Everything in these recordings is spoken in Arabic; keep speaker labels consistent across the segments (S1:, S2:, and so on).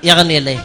S1: يغني لي.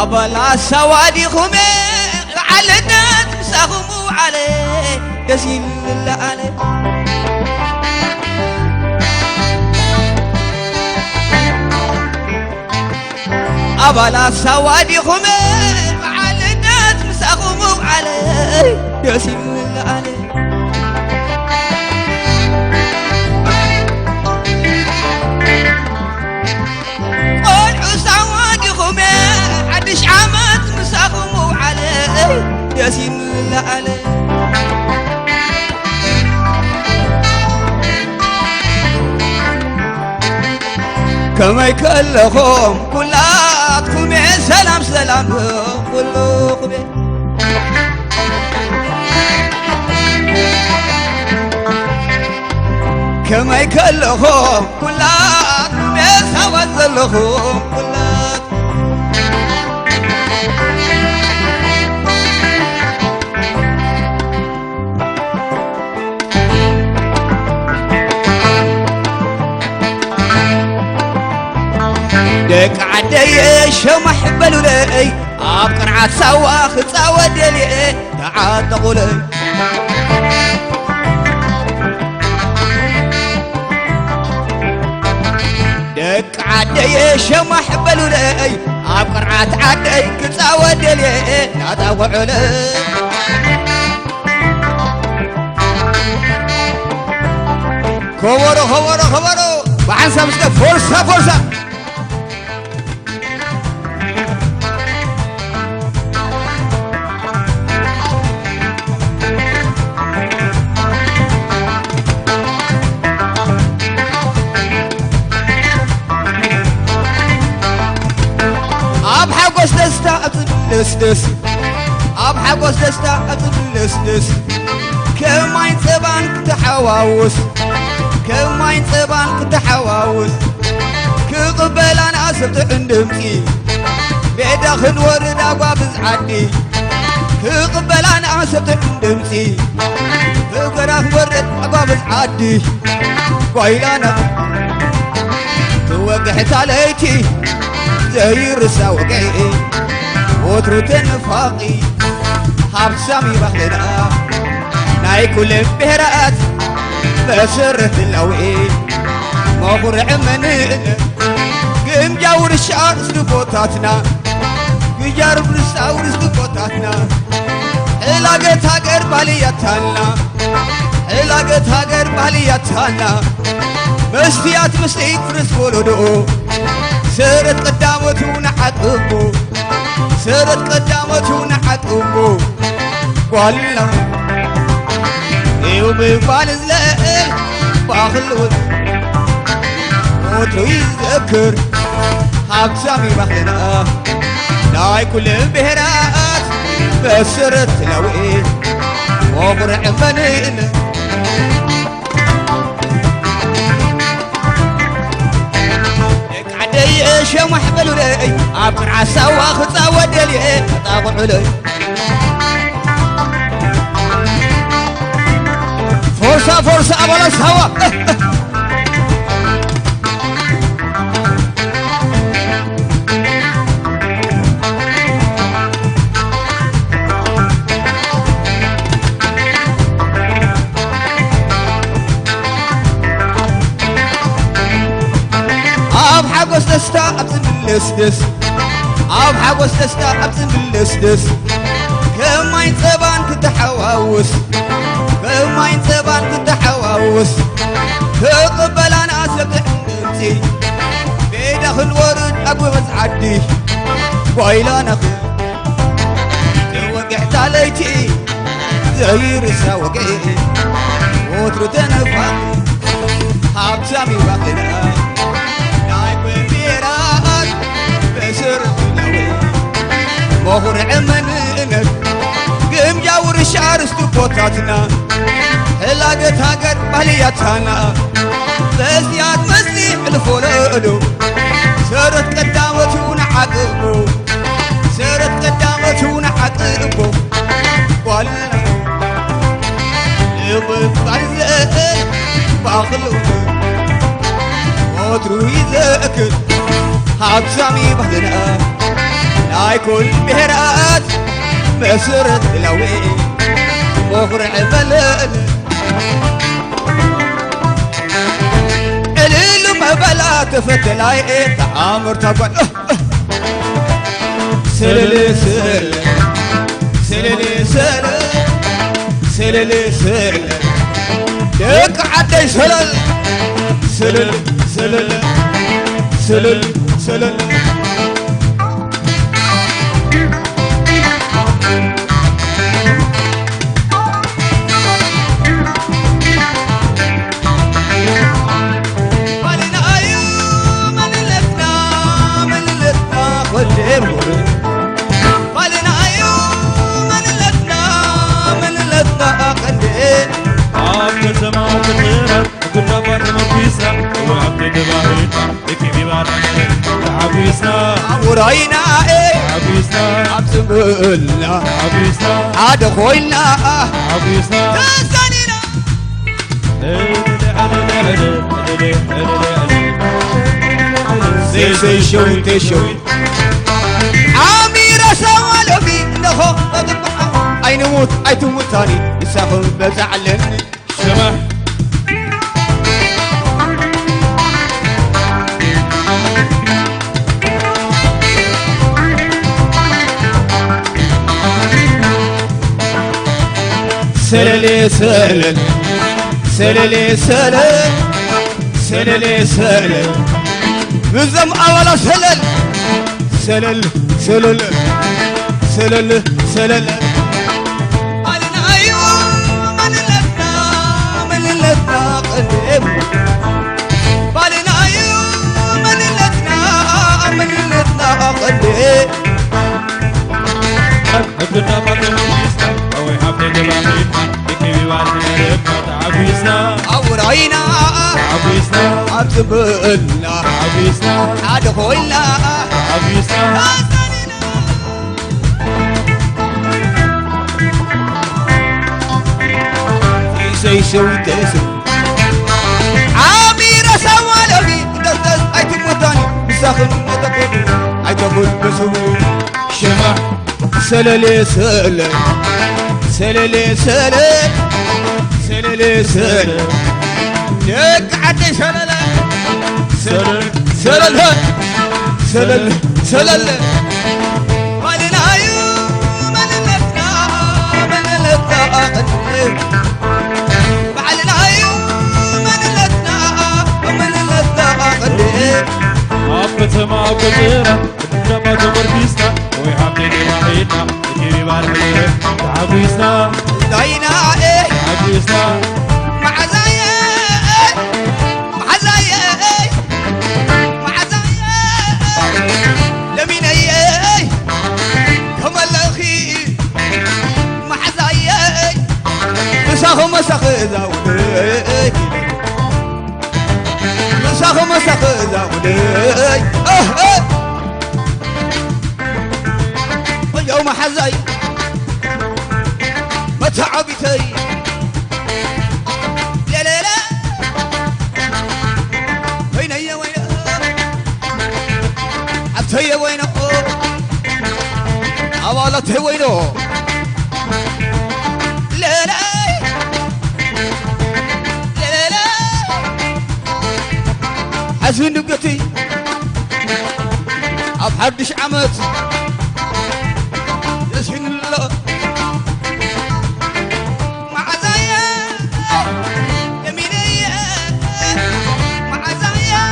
S1: أبلا سواديكم على الناس مساهموا عليه يسيل الله عليه أبلا سواديكم على الناس مساهموا عليه يسيل الله عليه عدش عامات مساقموا عليه ياسين الله عليه كما يكلخهم كلاتكم يا سلام سلام كلكم كما يكلخهم كلاتكم يا سواد ذلخهم دك عدي شمح بلولي أبقرعات سواخ تساود لي تعال تقولي دك عدي شمح بلولي أبقرعات عدي كتساود لي لا تقولي خبرو وعن سمسك فرصة دس أب حقوس دستا أتبلس كما ينصبان كتحواوس كما ينصبان كتحواوس كقبل أنا سبت عندمتي بيدخل ورد أقوابز عدي كقبل أنا سبت عندمتي فقرأ ورد أقوابز عدي قويلانا توقحت عليتي زي رساوقي وترك النفاقي حب سامي بخلنا ناي كل بهرات بسرة الأوئي مغرع مننا قم جاور الشعر سلبوتاتنا يجارب نساور سلبوتاتنا علاقة هاجر بالياتنا علاقة هاجر بالياتنا مستيات مستيت فرس بولدو سرت قدامتونا حقبو سرت قدامتونا حقبو قالنا يوم يقال زلال باخلوت وترو يذكر حق سامي بخلنا ناي كل بهرات بسرت لوئي وبرع منين عدي شمح بلولي عبر عسا واخذ ودلي طاقع علي فرصة أبلا سوا أب حقوس دستا أبزن باللسدس أب حقوس دستا أبزن باللسدس كما ينصبان كتحواوس كما ينصبان كتحواوس تقبل أنا أسبت عندي بيدخل ورد أقوى عدي وإلا نخي توقعت عليتي زي رساوقي وترد نفاقي حاب سامي باقينا مغرع منك قم جاور الشعر استبوتاتنا علاقة هاقر بالياتنا بزياد مزيح الفولولو سرت قدامتونا عقبو سرت قدامتونا عقبو تكل حبسامي بحدنا لاي كل بهرات مسرت لوي مغرع بلد الليل ما بلا تفتلاي تعامر تقول سللي سلل سللي سلل سللي سلل لك عدي سلل سلل سلل سلل سلل ورأينا ايه
S2: عبيسنا
S1: عبسمنا
S2: عبيسنا
S1: عاد خوينا
S2: عبيسنا
S1: تسانينا زي شوي تشوي عميرة سوالو بي نخو اي نموت اي تموت تاني يسافر بزعلني
S2: شمح
S1: سللي سلل سللي سلل سللي سلل بزم أولا سلل سلل سلل سلل سلل قالنا أيوة من لتنا قدم قالنا أيوة من لتنا قدم
S2: حبنا عبيسنا أو حبنا جباهينا يكفي بعدنا عبيسنا
S1: أورينا
S2: عبيسنا
S1: عبسمنا
S2: عبيسنا
S1: عاد خوينا
S2: عبيسنا
S1: زي شوي تسوي عميرة سوالبي دس ايتم وطاني بساخن متقول عجبول بسوي
S2: شمح
S1: سللي سلل سللي سلل سللي سلل لك عدي سلل
S2: سلل
S1: سلل سلل سلل قالنا ايوه من لتنا قدم بعلنا ايوه من لتنا قدم
S2: عبت ما قدرة جبا جبر بيسنا ويحبني جباهينا يكفي بعدنا عبيسنا
S1: داينا ايه
S2: عبيسنا
S1: معزايا معزايا معزايا لمين ايه هم الاخي معزايا مساهم مساخ زاودي مساهم مساخ زاودي واليوم حزاي متعبتي لا لا لا وين هي وين عبتي وين عوالتي وينو لا لا لا لا حزين دقتي أبحدش عمت يسهن الله معزايا يمينية معزايا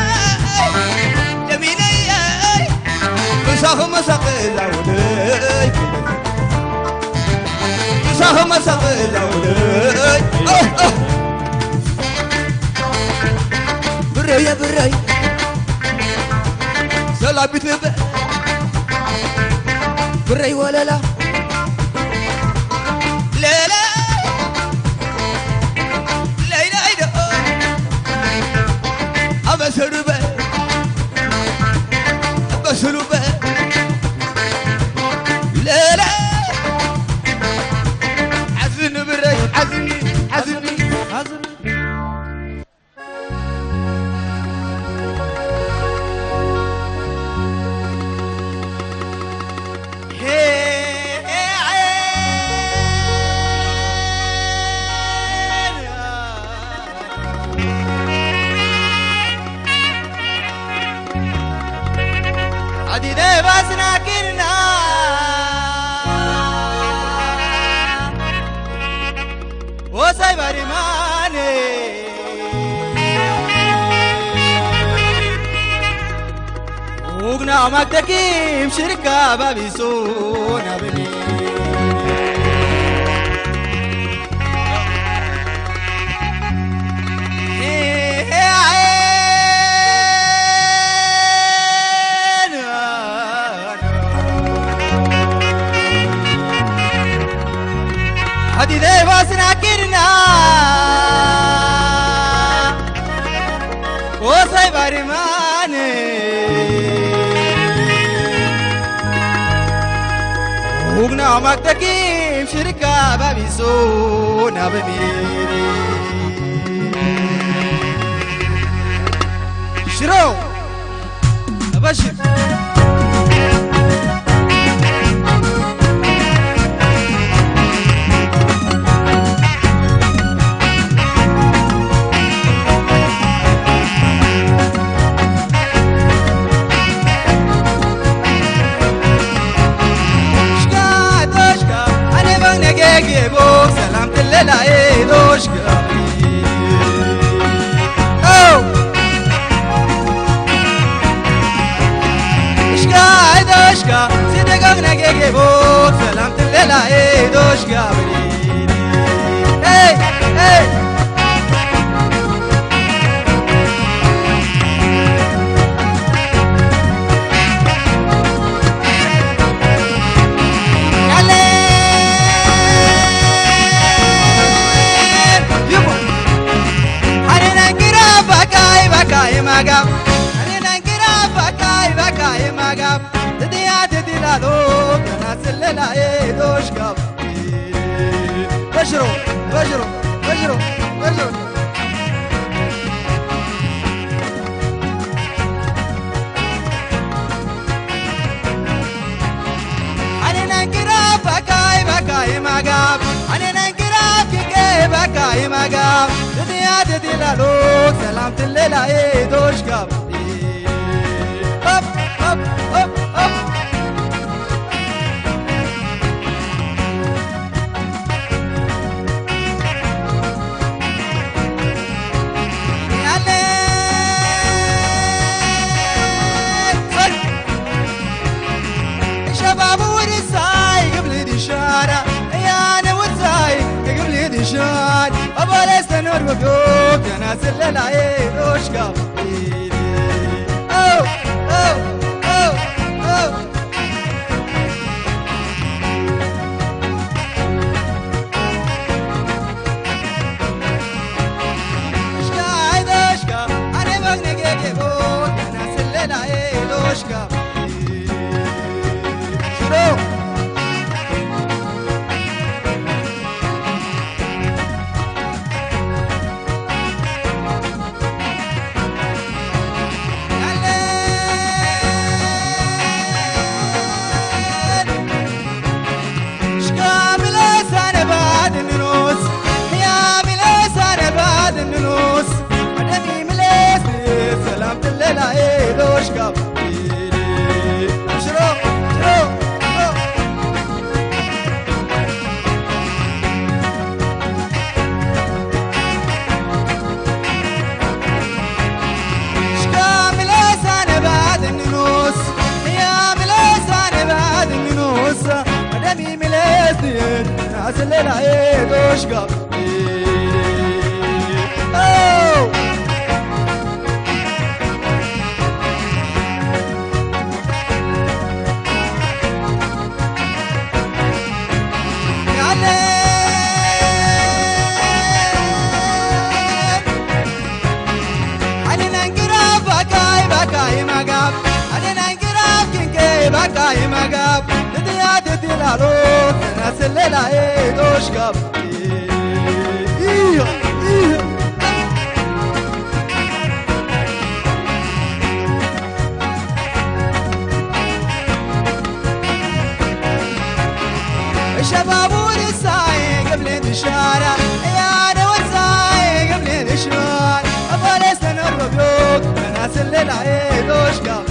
S1: يمينية مساهم مساق زاودي مساهم مساق زاودي بري يا بري سلابي تبع بري ولا لا لا لا لا لا لا أبا سربا أبا سربا لا لا حزن بري حزني حزني حزني وصاي بريماني وقنا مكتكيم شركة بابيسونا بني هدي ذي باسنا كرنا وصاي بريماني وقنا مكتكيم شركة بابيسونا بميري شرو أبشر سلام كل العيد وشكا أو شكا سيدك أغنى جيبوك سلام كل العيد وشكا hey hey magab ani nangira bakai magab tdiya tdilalo kana selala e doshgab bajro bajro bajro bajro ani nangira bakai magab ani nangira bakai magab tdiya tdilalo salam tdilala e doshgab up up up up شباب ورساي قبل دشارة يا أنا وزاي قبل دشار أبغى استنور وفوق يا ناس الليل وشكا أو أو أو أو شكا أنا بغني جيبوك يا ناس الليل وشكا شنو ناس الليل وشقب أوه باكاي ماغاب تديا تديلالو ناس الليل وشقب إيه إيه شباب ورساي قبل الشارع يا انا ورساي قبل الشوار ابغى استنى الربيوت ناس الليل وشقب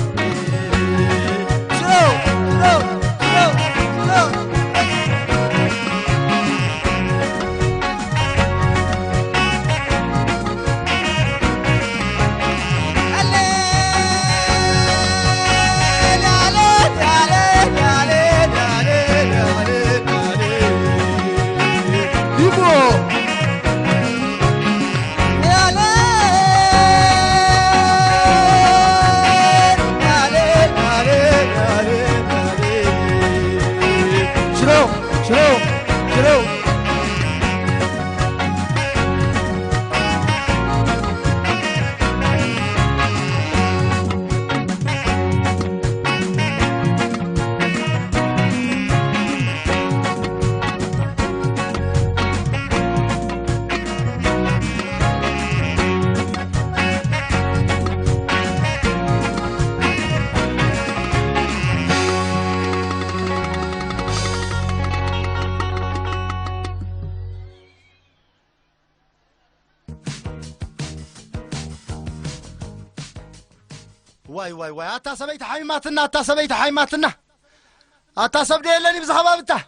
S3: واي أتا سبيت حيماتنا أتا سبيت حيماتنا أتا سبدي لني بزخبا بتا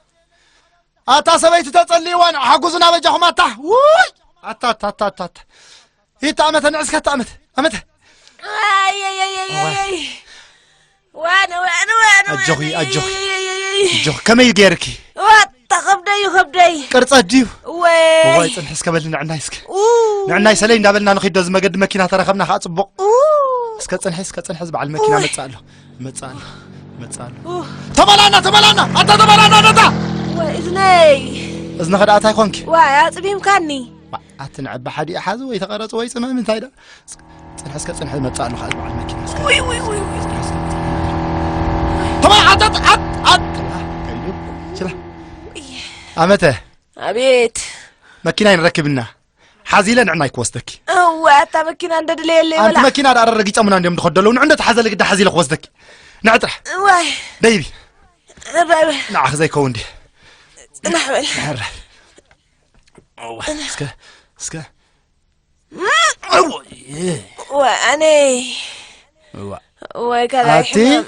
S3: أتا سبيت تصلي وانا حجوزنا بجاهم أتا وي أتا إنت أمت نعسك أمت
S4: أي وانا
S3: أجوي كم يجيركي
S4: خبدي
S3: كرت أجيو
S4: وي
S3: واي تنحس قبل نعنايسك نعنايس لين دابلنا نخيد دوز مقد مكينة ترى خبنا خاص بق اسكتنحس بعد المكينة متصالو تبلانا أنت تبلانا إذن خدعتها يكونك
S4: واي أصبيهم كاني
S3: أتنعب بحدي أحد ويتقرص ويسمع من تايدا تنحس متصالو خاص بعد المكينة
S4: وي
S3: طبعا عد شلا أمته
S4: أبيت
S3: مكينة نركبنا حازيلا نعنايك وسطك
S4: أتا مكينة عند دليل
S3: أنت مكينة على الرقيق أمنا عندهم تخدلون عندك حازلك ده حازيلك وسطك نعطرح
S4: واي
S3: دايبي نعخ زي كوندي
S4: نحمل
S3: اسكا
S4: وأني وكذا
S3: هاتي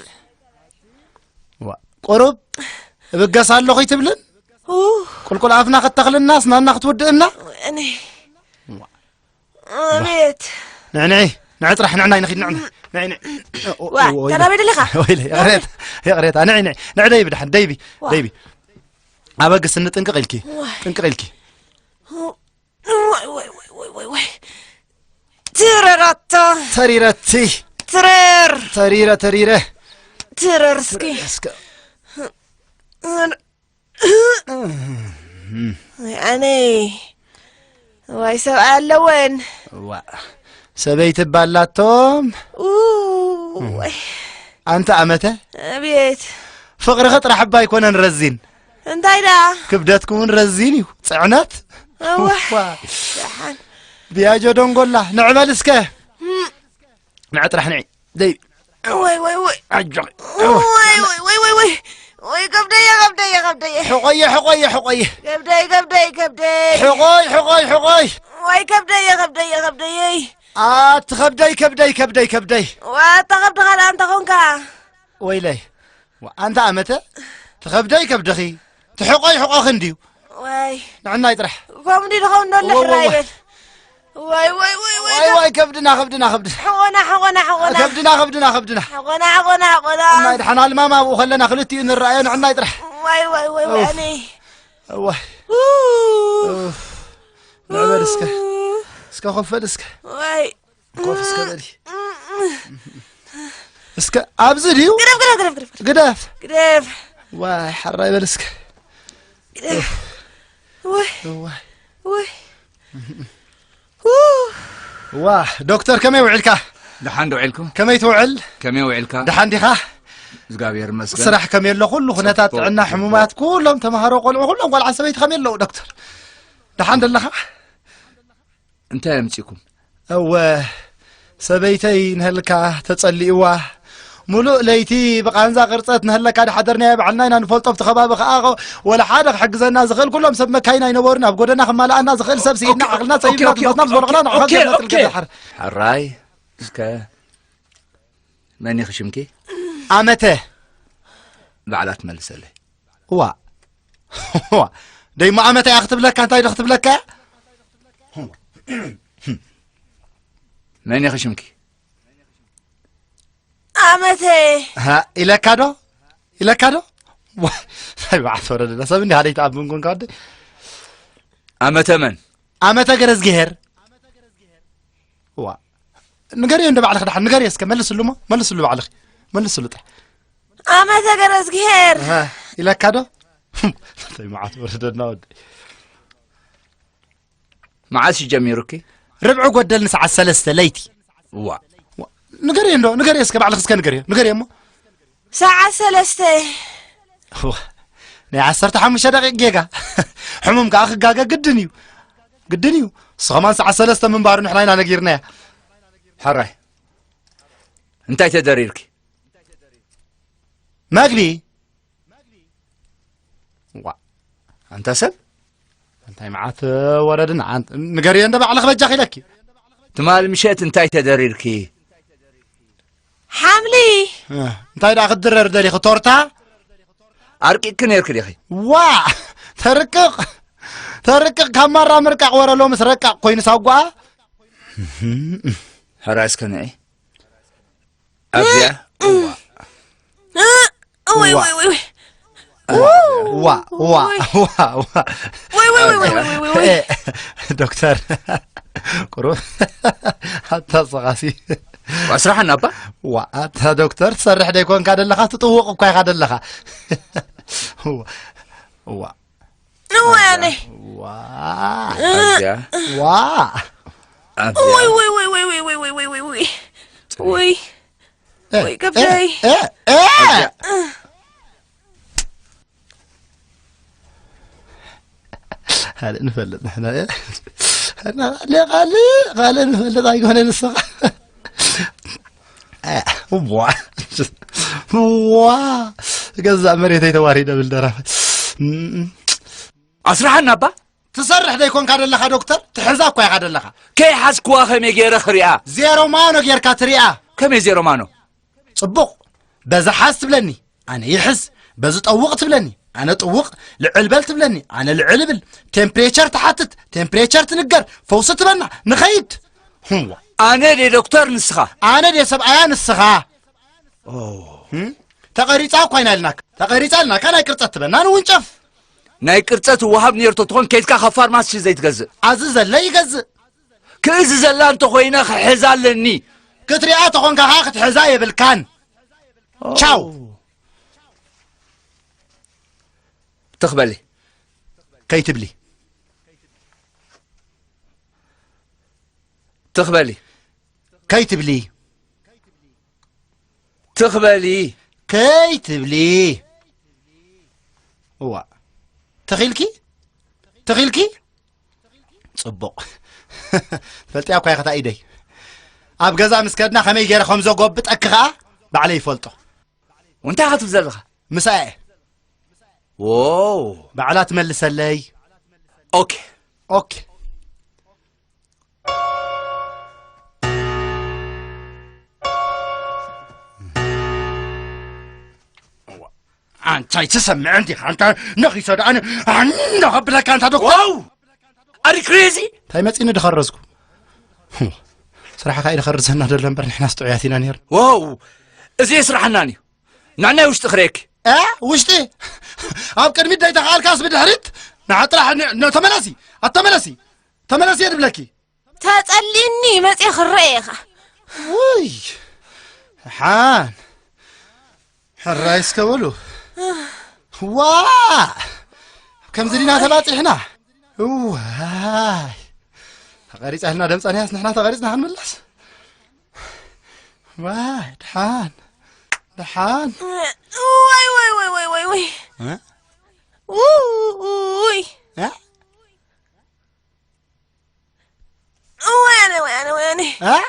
S3: قرب بقص على لغي تبلن كل عافنا قد تغل الناس نانا تودئنا
S4: أني أبيت
S3: نعني نعطرح نعني نخيد نعني
S4: واي ترى بدي لخا
S3: ويلي يا قريت نعني دايبي دحن دايبي أبقى سنة تنقلكي
S4: واي
S3: تريرتي تريرة
S4: تررسكي أني واي سؤال لوين
S3: سبيت بالاتهم أنت أمته
S4: أبيت
S3: فقر خطر حبا يكون نرزين
S4: انت ايدا
S3: كبدتكم نرزيني صعنات
S4: صحن
S3: بياجو دونغولا نعمل اسكه نعطرح نعي دي
S4: وي
S3: عجق
S4: وي قبدي
S3: حقوي
S4: قبدي
S3: حقوي
S4: وي قبدي
S3: كبدي
S4: واتغبد غلا انت خونكا
S3: ويلي وانت امته تخبدي كبدخي تحقوي خنديو
S4: وي
S3: نعنا يطرح
S4: كومدي دخون دول رايبل
S3: وي كبدنا
S4: حقونا
S3: كبدنا ما يدحنا الماما وخلنا خلتي ان الرأي نعنا يطرح
S4: وي اني
S3: وي نعمل اسكا خفل اسكا
S4: وي
S3: خوف اسكا بدي اسكا ابزديو قداف واي حراي بالاسكا واه دكتور كم يوعلك
S5: دحان دوعلكم
S3: كم يتوعل
S5: كم يوعلك
S3: دحان ديخا
S5: زغابير مسكن
S3: صراحه كم يلو كل خناتات عنا حمومات كلهم تمهروا قلعوا كلهم قال عسبيت خم يلو دكتور دحان دلخا
S5: انت يمصيكم
S3: او سبيتي نهلكا تصليوا ملؤ ليتي بقانزا قرصت نهلكا دحدرنا بعلنا نفلطب تخباب خا ولا حدا حجزنا زغل كلهم سب مكاينا ينورنا بغدنا خمالنا زغل سب سيدنا عقلنا سيدنا نزلنا
S5: اوكي حراي اسكا ماني خشمكي
S3: امته
S5: بعلات ملسلي
S3: وا دايما امته اختب لك انت اختب لك
S5: ماني خشمكي
S4: امته
S3: ها الى كادو هاي بعث ورد لسه اني هذه تعب منكم قاعد
S5: امته
S3: جرز جهر وا نقري عند بعلخ دحن نقري اسك ملس له بعلخ ملس له طح
S4: امته جرز جهر
S3: ها الى كادو طيب معات وردنا ودي
S5: معاش جميركي
S3: ربع قدل نسعة 3 ليتي
S5: وا
S3: نقري اسك بعلخ اسك نقري امه
S4: ساعة 3
S3: ني 15 دقيقة حموم كاخ غاغا قدنيو صمان ساعة 3 من بارو نحنا نغيرنا
S5: حراي انت تدريرك
S3: ماغلي
S5: وا انت سب
S3: انت معات وردنا انت نقري انت بعلخ بجاخي لك
S5: تمال مشيت انت تدريرك
S4: حملي
S3: እንታይ ዳ ክድረር ደሊኺ ቶርታ
S5: أركيك نيرك يا أخي
S3: ዋ ተርቅቕ ካብ ማራ ምርቃቕ ወረሎ ምስ ረቃቕ ኮይኑ ሳጓ
S5: هراس كان إيه أبيع
S4: وي وي وي
S3: وا وا وا وا
S4: وي وي وي وي وي
S3: دكتور كرو حتى صغاسي
S5: وأسرح النبا
S3: وا حتى دكتور تصرح ده يكون كاد لها تطوق كاي كاد لها هو وا
S4: نو يعني
S3: وا
S5: أبيع
S3: وا
S4: وي وي وي وي وي وي وي وي وي وي وي كبدي
S3: هلا نفلت نحن انا غالي نفلت ايقون نسخ وا وا قزع مريتي توارينا بالدرف
S5: أسرح النبا
S3: تصرح ده يكون كاد لها دكتور تحزاك كاي كاد لها
S5: كي حسكوا خمي غير خريعة
S3: زيرو مانو غير كاتريعة
S5: كم زيرو مانو
S3: صبق بز حاس تبلني انا يحس بز طوق تبلني انا طوق لعلبل تبلني انا العلبل تمبريتشر تحطت تمبريتشر تنقر فوس تبنى نخيد هو
S5: أنا دي دكتور نسخة
S3: انا دي سبعيا نسخة تقريصا كوينا لناك تقريصا لنا كان يقرصت تبنى انا ونشف
S5: ناي قرصت وهاب نيرتو تكون كيتكا خفار ما شي زي تغزء
S3: عزز لا يغزء
S5: كيز زلا انت خوينا حزالني
S3: كتريات تكون كاخت حزايه بالكان تشاو
S5: تقبلي
S3: كيتب لي
S5: تقبلي
S3: كيتب لي
S5: تقبلي
S3: كيتب لي هو تخيلكي صبق فلتي اكو يختا ايدي اب غزا مسكدنا خمي غير خمزو غوب طكخا بعلي يفلطو
S5: وانت هاتف زلخه
S3: مساء
S5: واو
S3: بعلات ملسلي
S5: اوكي
S3: انت تسمع عندي انت نخي صد انا نخبلك انت دكتور
S5: واو اري كريزي
S3: تاي مصين دخرزكم صراحه كاي دخرزنا دلنبر نحنا استعياتنا نير
S5: واو ازي يسرحناني نعنا وش تخريك
S3: وشتي اب قدمي داي تخال كاس بدحرت نعطرح تملسي يدبلكي
S4: تتصليني مصي خريخه
S3: وي حان حرايس كولو واه كم زلينا تباطحنا واي تغريص احنا دمصنا ياس نحنا تغريصنا هنملس واي دحان
S4: وي وي وي وي وي وي
S3: ها
S4: وي
S3: ها
S4: ويني
S3: ها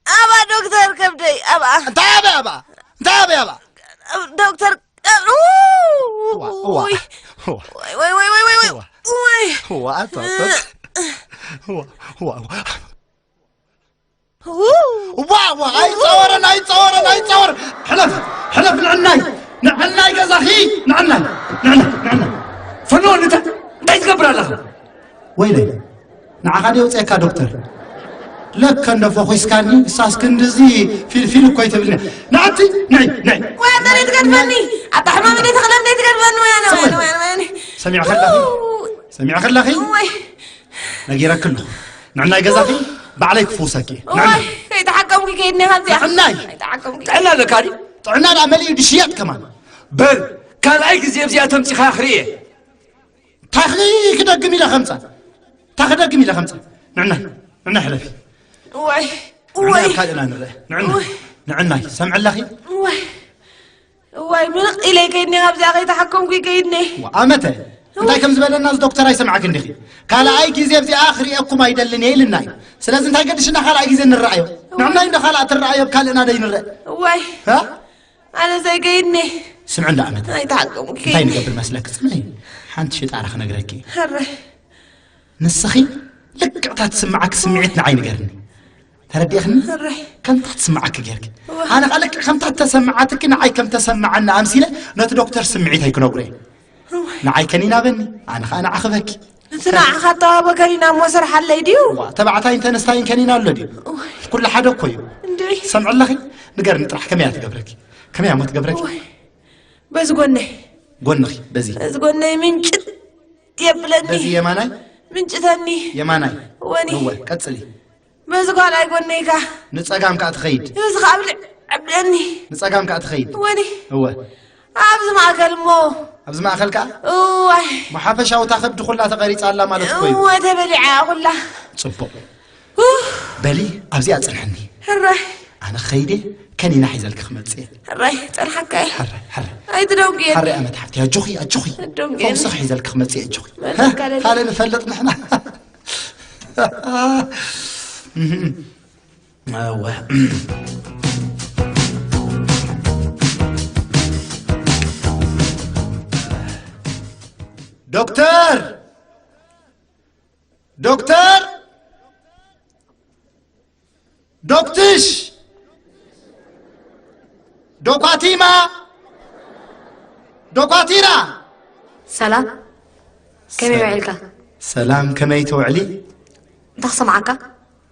S4: ابا دكتور كبدي ابا
S3: تابع دكتور
S4: وي وي وي وي وي
S3: هو هاي تصور حلف نعناي قزاخي نعناي
S5: فنون انت ما يتقبر له
S3: ويلي نعقد يوصيكا دكتور لك نفخو اسكاني ساسكن دزي فيل كويت بلنا نعتي نعي
S4: وين دريت قدمني اطحمام دي تخلم دي تقدمن وين
S3: سمع خلاخي نغيرك كله نعناي قزاخي بعليك فوسكي
S4: نعم يتحكم كيدني هذا
S3: نعناي
S4: يتحكم
S5: تعنا لك هذه
S3: طعنا العمليه دشيات كمان
S5: بل كان اي زي بزي تمشي خاخريه
S3: تخليك دقمي لخمسه تاخدقمي لخمسه نعنا حلفي
S4: وي
S3: نعناي سمع الله
S4: وي من إلي كيدني هبزي أخي تحكم كيدني
S3: وأمتى انتي كم زبال الناس دكتور يسمعك اندخي قال اي كيزي بزي اخري اقوم ايدلني لناي سلاز انتي قدشنا خال اي كيزي نرعيو نعنا اند خالات الرعيو بكالنا دي نرعي
S4: وي
S3: ها
S4: انا زي كيدني
S3: سمعنا أمتى
S4: هاي تحكم كيدني
S3: هاي نقبل مسلك سمعي حانت شي تعرف نقرأكي
S4: هري
S3: نسخي لك تسمعك سمعتنا عين قرني ترديخني كم تسمعك غيرك انا قالك كم تسمعتك نعي كم تسمعنا امثله نت دكتور سمعيت هيك نقري نعي كنينا بني انا اخذك
S4: انت خطا بكرينا مسرح على يديو
S3: تبعتاي انت نستاين كنينا ولا دي كل حدا كويو سمع الله نقر نطرح كم يا تقبرك كم يا ما تقبرك
S4: بس قلني
S3: بزي
S4: بس قلني من جد يبلني
S3: بزي يماناي
S4: من جدني
S3: يماناي
S4: وني
S3: هو كتصلي
S4: بس قال اي قلني كا
S3: نصقام كا تخيد
S4: بس قبلني
S3: نصقام كا تخيد
S4: وني
S3: هو
S4: ابز ما كلمو
S3: ابز ما اخلكا
S4: اوه
S3: محافشاو تاخد كلها تقريص الله مالت كوي
S4: اوه تبلعا كلها
S3: صبو بلي ابزي اصلحني
S4: هراي
S3: انا خيدي كاني نحيزلك خمصي
S4: هراي صلحك
S3: حر
S4: اي تدوقي
S3: حر امت حفتي يا جوخي فوق صح يزلك خمصي يا جوخي خلينا نفلط نحنا دكتور دوكتش دوكاتيما دوكاتيرا
S6: سلام كم يوعلك
S3: سلام كم يتوعلي
S6: تخصم معك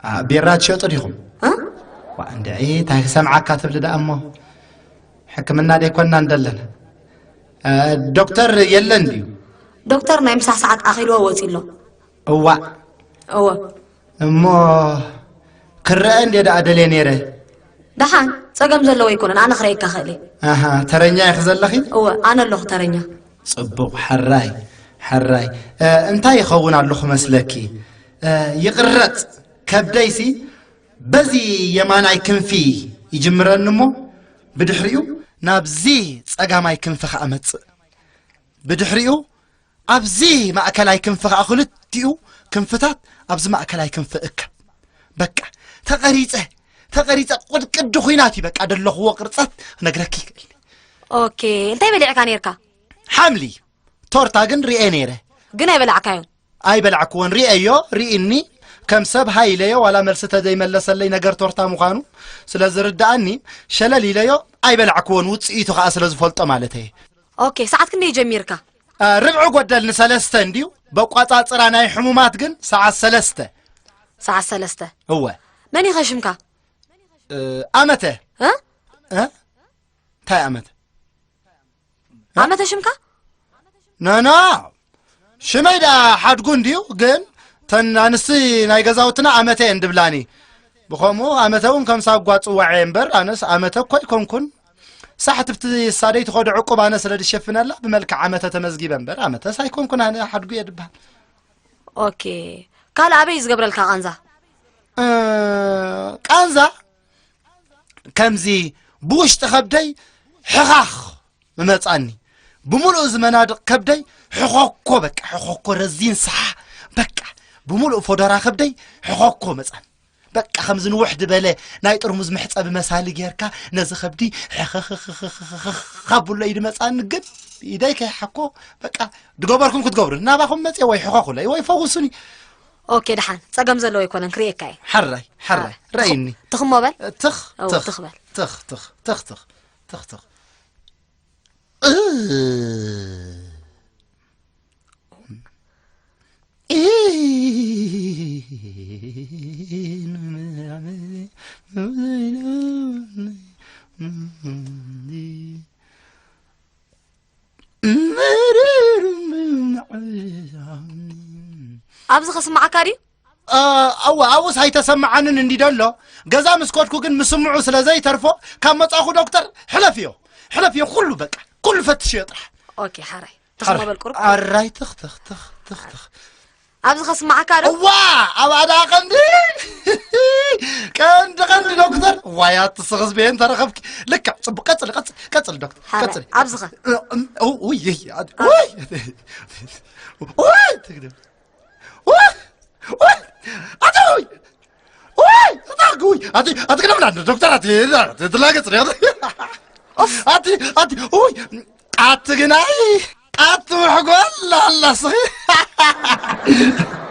S3: بيرات شو طريقهم
S6: ها
S3: وعند عيد هاي سمعك كاتب لدا أمه حكمنا دي كنا ندلنا دكتور يلن ديو
S6: دكتور نايم ساعات أخير ووتي له
S3: هو أمو كرأن دي دا أدلي نيره
S6: دحان سقم زلو يكون أنا خريك خالي
S3: ترنيا يخزل لخي
S6: هو أنا اللي ترنيا
S3: صبوق حراي انتا يخون على اللخ مسلكي يقرط كبدايسي بزي يماناي كنفي يجمرن مو بدحريو نابزي صقاماي كنفخ امص بدحريو ابزي ماكلاي كنفخ اخلتيو كنفتات ابز ماكلاي كنفك بقى تقريصه قد خويناتي بقى دلخو قرصت نغركي
S6: اوكي انت يبلعك نيركا
S3: حملي تورتا جن رئي نيره
S6: جن يبلعكايون
S3: اي بلعكون رئيو رئيني كم سب هاي ليو ولا مرسته زي ملس لي نجر تورتا مخانو سلاز رداني شللي ليو اي بلعكون وصيتو خا سلاز فلطو مالتي
S6: اوكي ساعات كني يجميركا
S3: ربع قدل نسلسته انديو بقواصاصرا ناي حمومات جن ساعه سلسته هو
S6: ماني خشمكا
S3: امته ها تاي امته
S6: شمكا
S3: نا شميدا حد قنديو جن تن انسي ناي غزاوتنا امته اندبلاني بخمو امتهون كم صاب قواصو عينبر انس امته كوي كونكون ساعه بتي صاديت خد عقوبه انا سرد شفنالا بملك امته تمزغي بنبر امته ساي كونكون انا حد قو يدبا
S6: اوكي قال ابي زغبرل كانزا
S3: كانزا كمزي بوش تخبدي حخاخ ممصاني بملؤ زمناد كبدي حخوكو بقى حخوكو رزين صح بقى بملؤ فودرا خبدي حخوكو مصان بقى خمزن وحده بلا ناي طرمز محصب مسال غيركا نز خبدي خبل يد مصان قد يديك حكو بقى دغبركم كتغبر ناباكم مصي واي حخوكو لا واي فوسني
S6: اوكي دحان صقم زلو يكون كريكاي
S3: حراي رايني
S6: تخمبل
S3: تخ
S6: ابز خصم عكاري
S3: اوس هاي تسمعنن اندي دلو غزا مسكوتكو كن مسمعو سلازي ترفو كان مصاخو دكتور حلفيو كله بقى كل فتش يطرح
S6: اوكي حراي تخمو بالقرب
S3: الراي تخ
S6: ابز خصم عكاري
S3: ابدا قندي كان دكتور ويات تصغز بين ترخبك لك قصل دكتور قصل
S6: ابزخ
S3: وي تقدر أتكلم عن الدكتور تلاقي صريح أتقناي أتوحق الله صحيح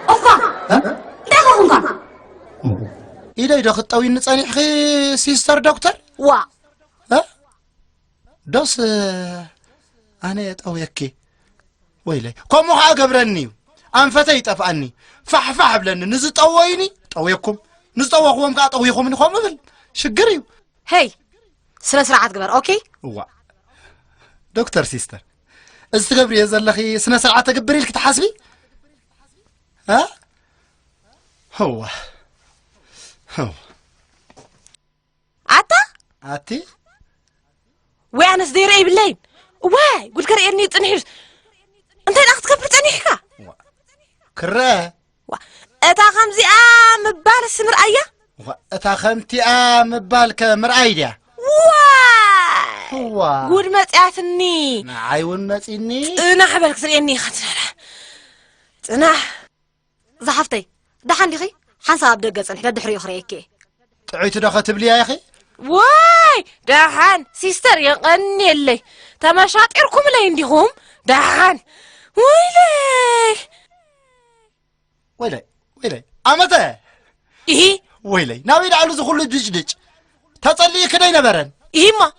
S6: أوفا داخل
S3: إذا خطوي نتصاني أخي سيستر دكتور
S6: وا
S3: ها دوس أنا أتويكي ويلي كم وها قبرني أنفتي تفعني فح بلن نزت أويني أويكم نزت أويكم قاعد أويكم من خم بل شجريو
S6: هي سرعة قبر أوكي
S3: وا دكتور سيستر استغبري يزلخي سنة ساعة تقبري لك تحاسبي ها هو عطي
S6: وين أصدير أي بالليل واي قول كريرني تنحيش أنت الأخت كبرت أنيحك
S3: كره
S6: أتا خمزي مبال السمرأية
S3: أتا خمتي مبال كمرأية
S6: واي قول متعتني
S3: عيون متعني
S6: أنا حبلك سريني خطنا أنا زحفتي دحن لخي حنصاب دقة الحين دحري أخريكي
S3: تعيت دخلت بلي يا أخي
S6: واي دحن سيستر يغني اللي تماشات إركم اللي عندهم دحن
S3: ويلي أمتى
S6: إيه
S3: ويلي ناوي على زخول الدجدج تصلي كده نبرن
S6: إيه ما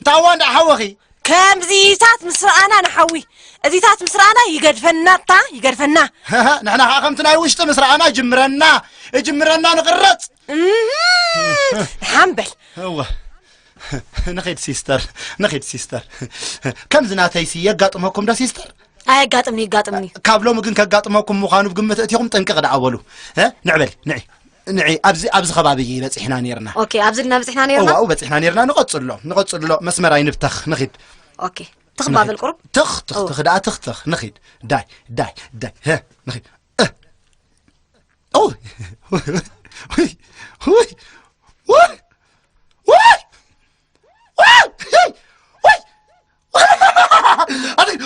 S3: تعوان حوخي
S6: كم زيتات مسرعنا نحوي زيتات مسرعنا يقدفنا يقدفنا
S3: نحن حاكمتنا وشت مسرعنا جمرنا نقرط
S6: حنبل
S3: هو نخيد سيستر كم زناتي يقاطمكم دا سيستر
S6: أي قاطمني
S3: كابلو ممكن كقاطمكم مخانو بقمة أتيهم تنقق دعولو ها نعمل نعي أبز خبابي بس إحنا نيرنا
S6: أوكي أبزلنا بس إحنا نيرنا
S3: أو بس إحنا نيرنا نقصر له مسمراي نفتخ نخيد
S6: أوكي تخباب القرب
S3: تخ دا تخ نخيد داي ها نخيد أوه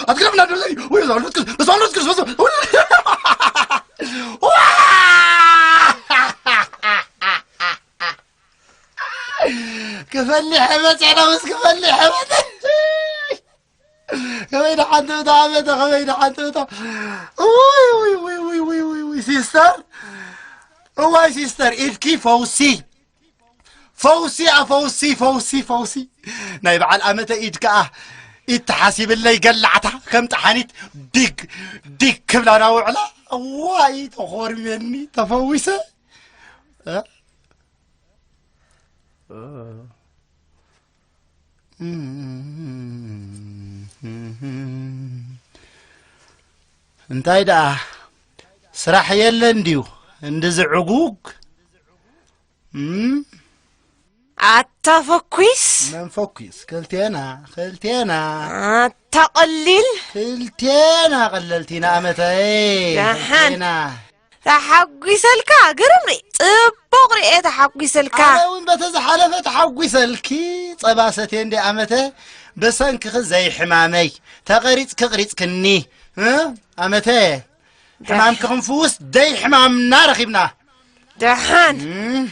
S3: أتكلم لا دلي بس كفلي حمد أنا بس كفلي حمد خمينا حنتو تا وي سيستر هو سيستر إبكي فوسي نايب على الأمتة إيدك إتحاسب اللي قلعتها كم تحانيت ديك كبلا نوعلا واي تخور مني تفوسة انتاي دا سراح يلن ديو اندز عقوق
S6: أتفكويس
S3: من فوكيس خلتينا
S6: تقلل
S3: خلتينا قللتينا أمتي
S6: جحن تحقي سلكا قرمري بقري إيه تحقي سلكا
S3: أنا وين بتزحلفت تحقي سلكي صباستين دي أمتي بسنك زي حمامي تغريت كغريت كني ها أمتي حمام كنفوس دي حمام نار خيبنا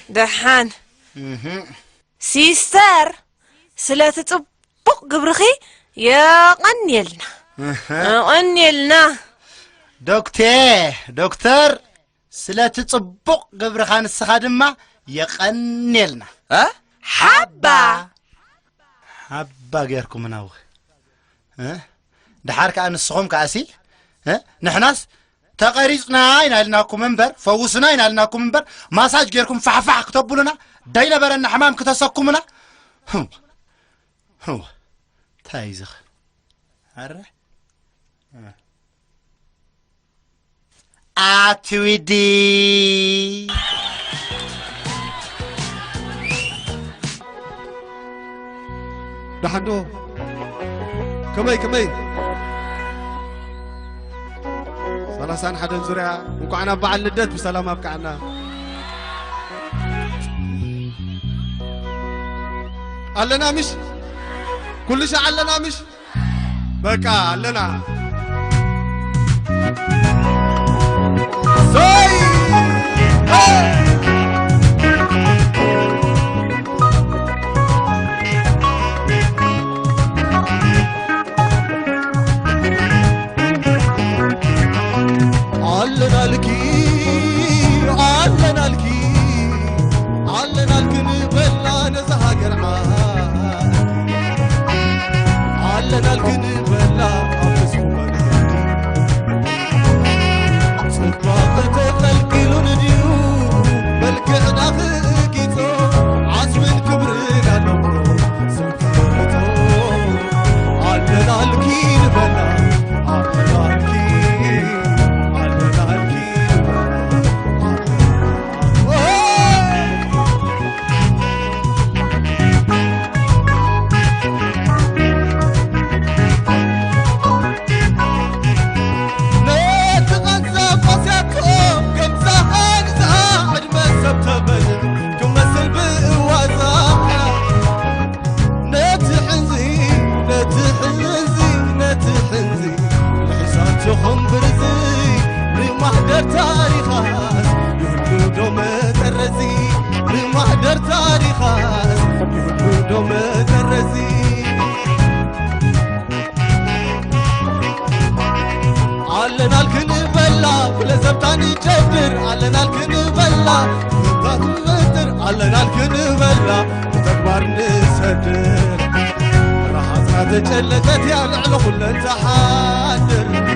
S6: دحان سيستر سلاتة طبق قبرخي يا قنيلنا
S3: دكتور سلاتة طبق قبرخان السخادمة يقنيلنا
S5: ها
S6: حبة
S3: غيركم مناوخ ها دحارك أن الصخوم كأسي ها نحناس تقريصنا ينالناكم منبر فوسنا ينالناكم منبر ماساج غيركم فحفح كتبوا لنا داينا برنا حمام كتسكمنا هو تايزخ هره اتويدي
S7: دحندو كمي ثلاثان حدا زريا وقعنا بعد لدت بسلام ابقعنا علنا مش كل شيء علنا مش بقى علنا زي علنا الكنبلا تطمتر علنا الكنبلا تكبر نسدر راحتنا تجلتت يا العلو كل تحادر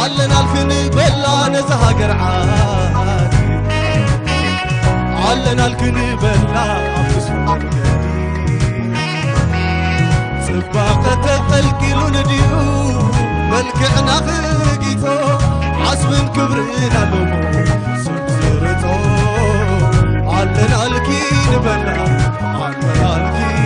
S7: علنا الكنبلا نزهاجر عادي علنا الكنبلا عفسنا سباقة الكيلو نديو ملكعنا خقيتو عصب كبرنا لمو سبزرتو علنا الكنبلا علنا الكنبلا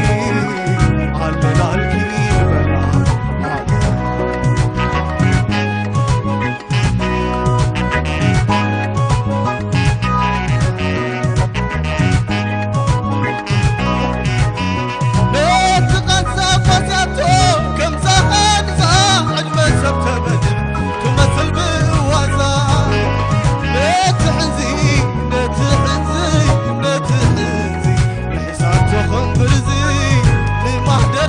S7: نتحنزي نحساب تخن برزي لمحدر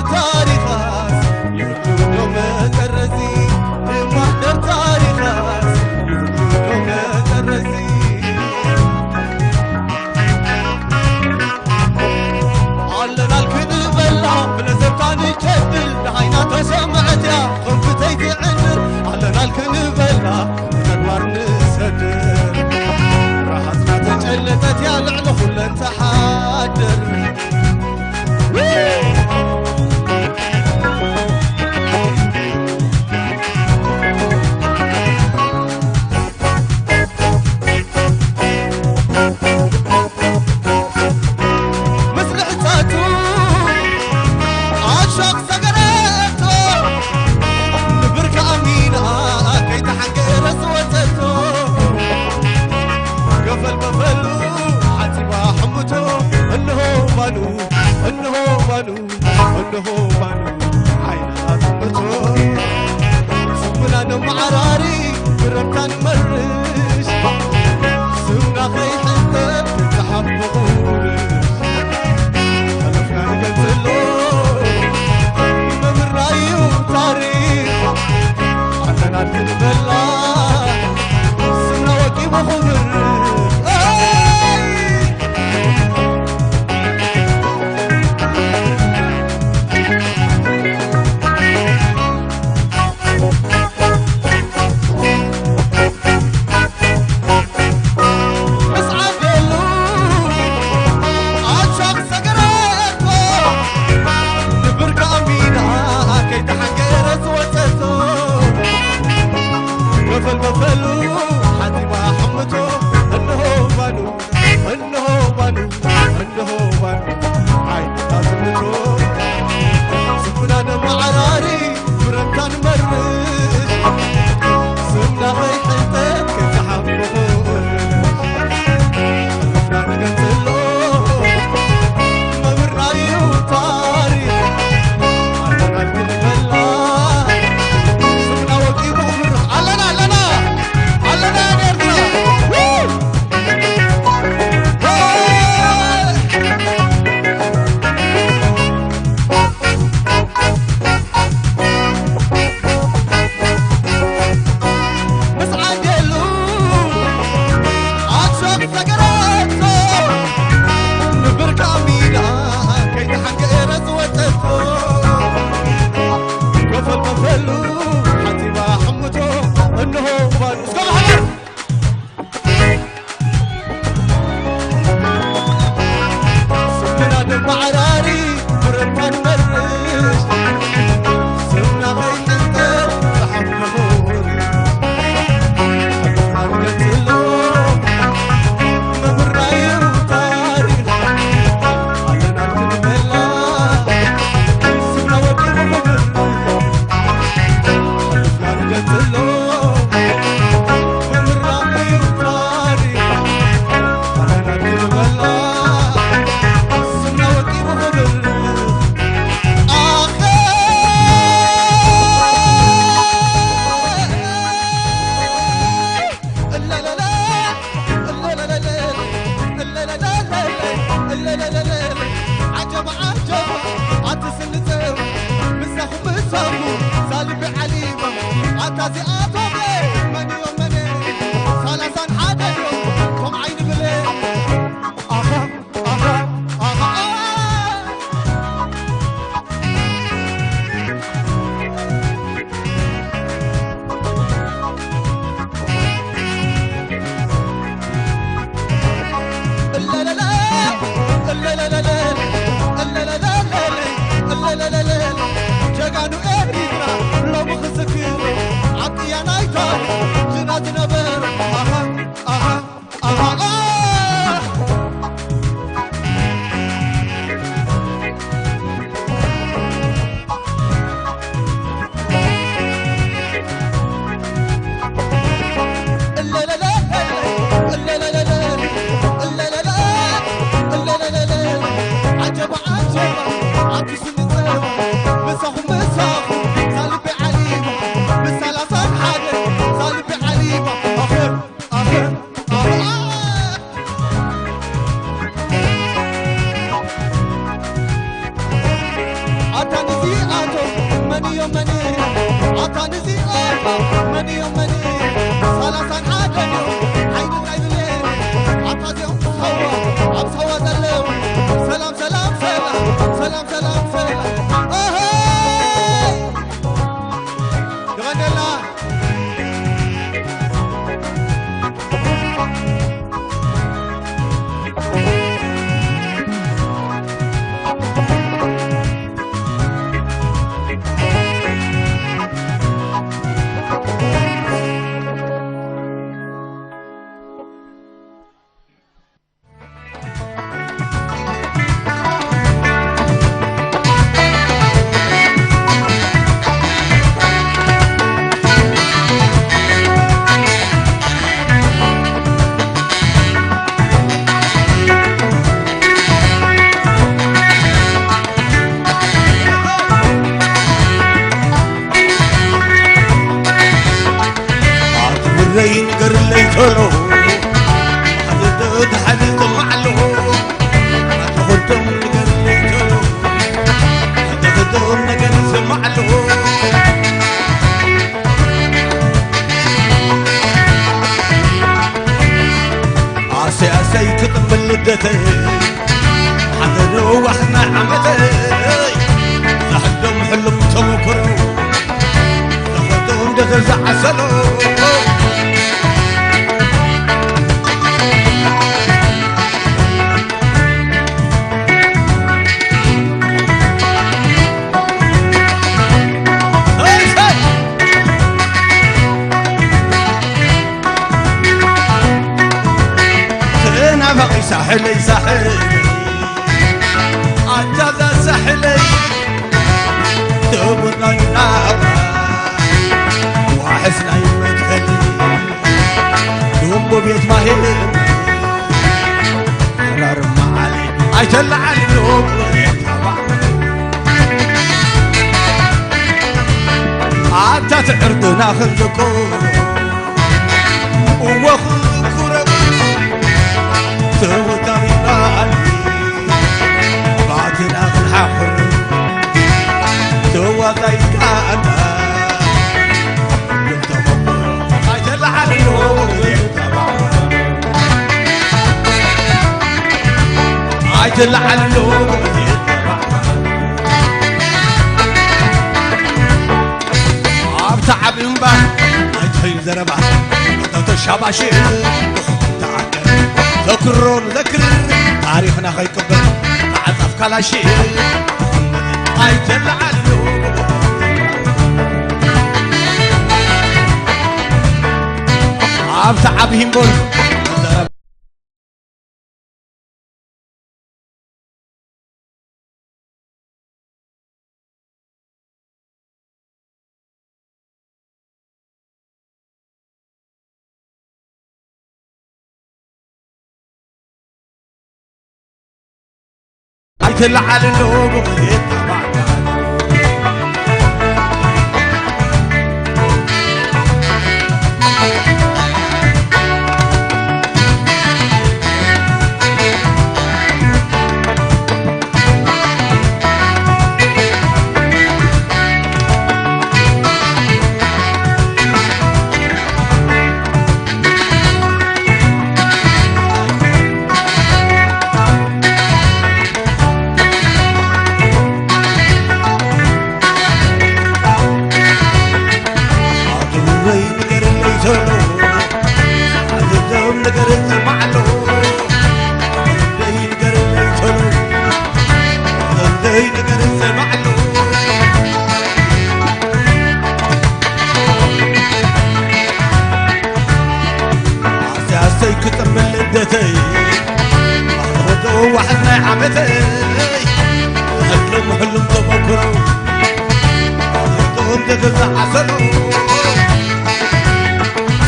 S1: تتزعزلوا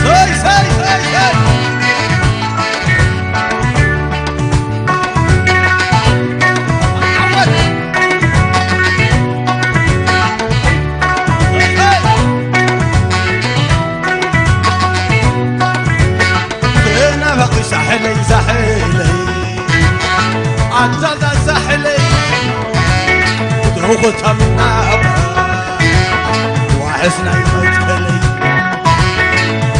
S1: ساي ساي ساي ساي ساحلي ساحلي عدد ساحلي ودروغتها من نابا وحسنا يمثلي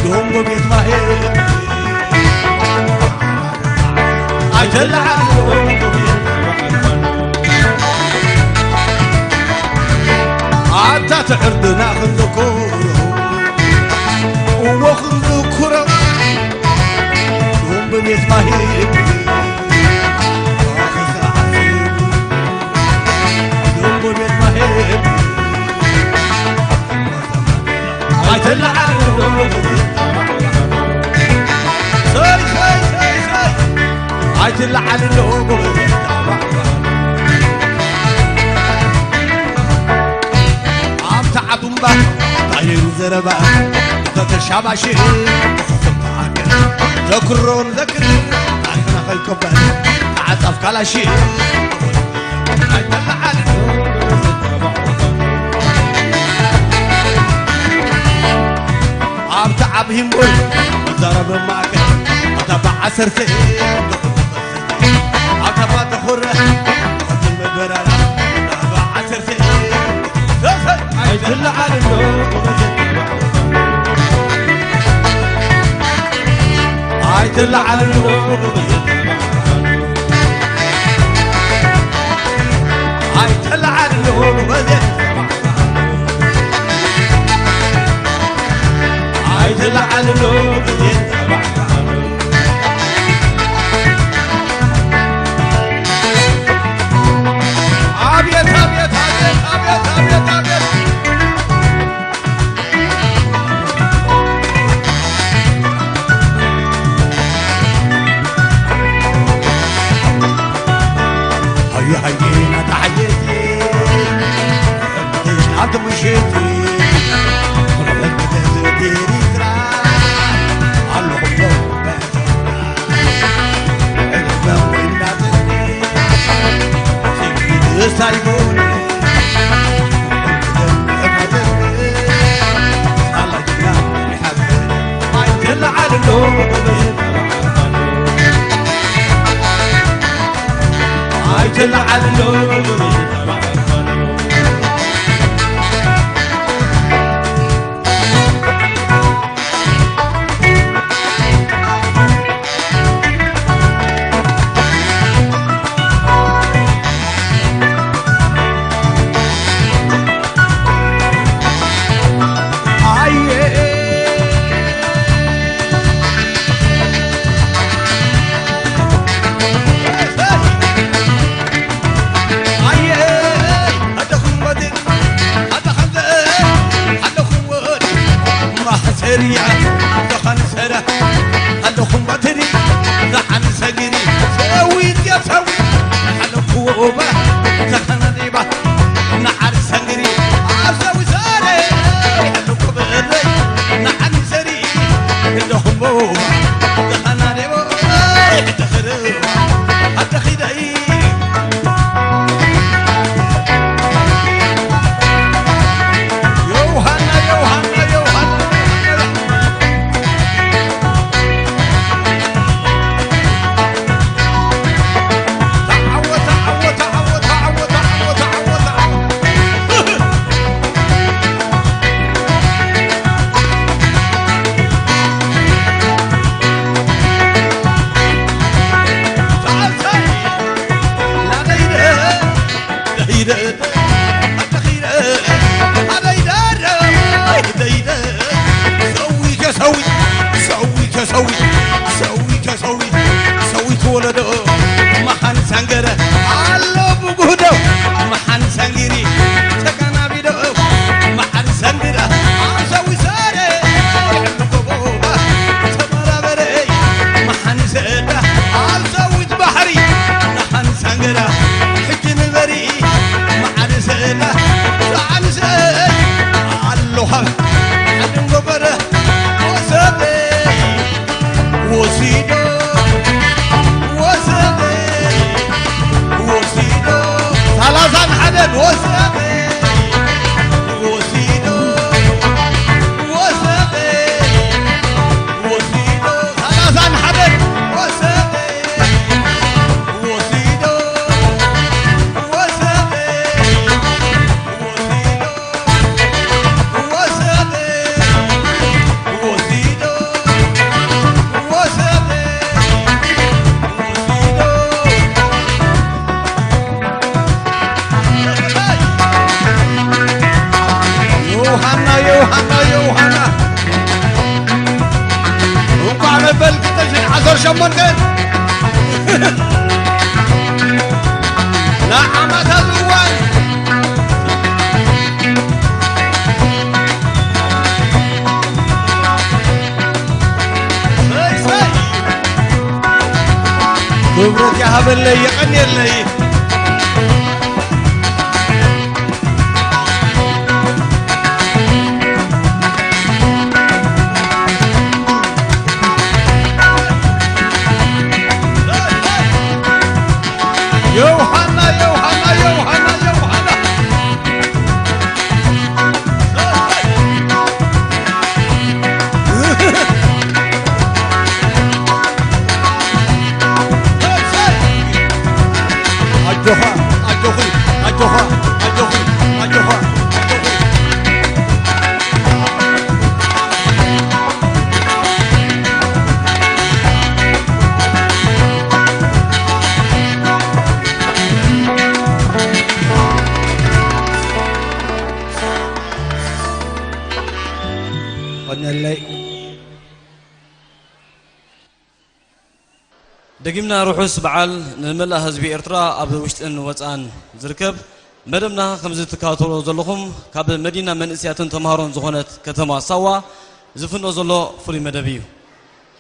S1: دوم ببيت مهيب عجل عنه عدت عردنا خذكوره وخذكوره بنيت مهيب واخذ عصيب دوم بنيت مهيب عجل عنه ساي ساي ساي ساي عجل عنه عم تعبون به طاير زربه تتشابشي ذكرون ذكر عندنا في الكبر تعطف كلا شيء عم تعبهم قول ضرب معك تبع سرتي عم تبع تخر قتل مبرر تبع سرتي عيد على النور عيد على النور عيد على النور عيد على النور أبيض أبيض أبيض أبيض أبيض هيا هيا تحياتي عبد مشيتي سايبوني الله يجعلني حبيبي عيد على النور عيد على النور دخل سرة هلكم بطري دخل سجري سويت يا سوي هلكم وبا دخل نيبا نعر سجري سوي ساري هلكم بغري نعر سري هلكم وبا دخل نيبا دخل هتخدعي يوهنا يوهنا يوهنا
S7: شمون كان نعم تزوان كبرت يا هبل لي يقني لي يوحنا يوحنا يوحنا يوحنا الجوخة الجوخي الجوخة الجوخي الجوخة
S8: دقيمنا روحوس بعال نملا حزب إرترا أبو وشتن وطعن زركب مدمنا خمسة كاتولو زلهم كاب مدينة من إسياتن تمهرون زخونت كتما سوا زفن زلو فري مدبيو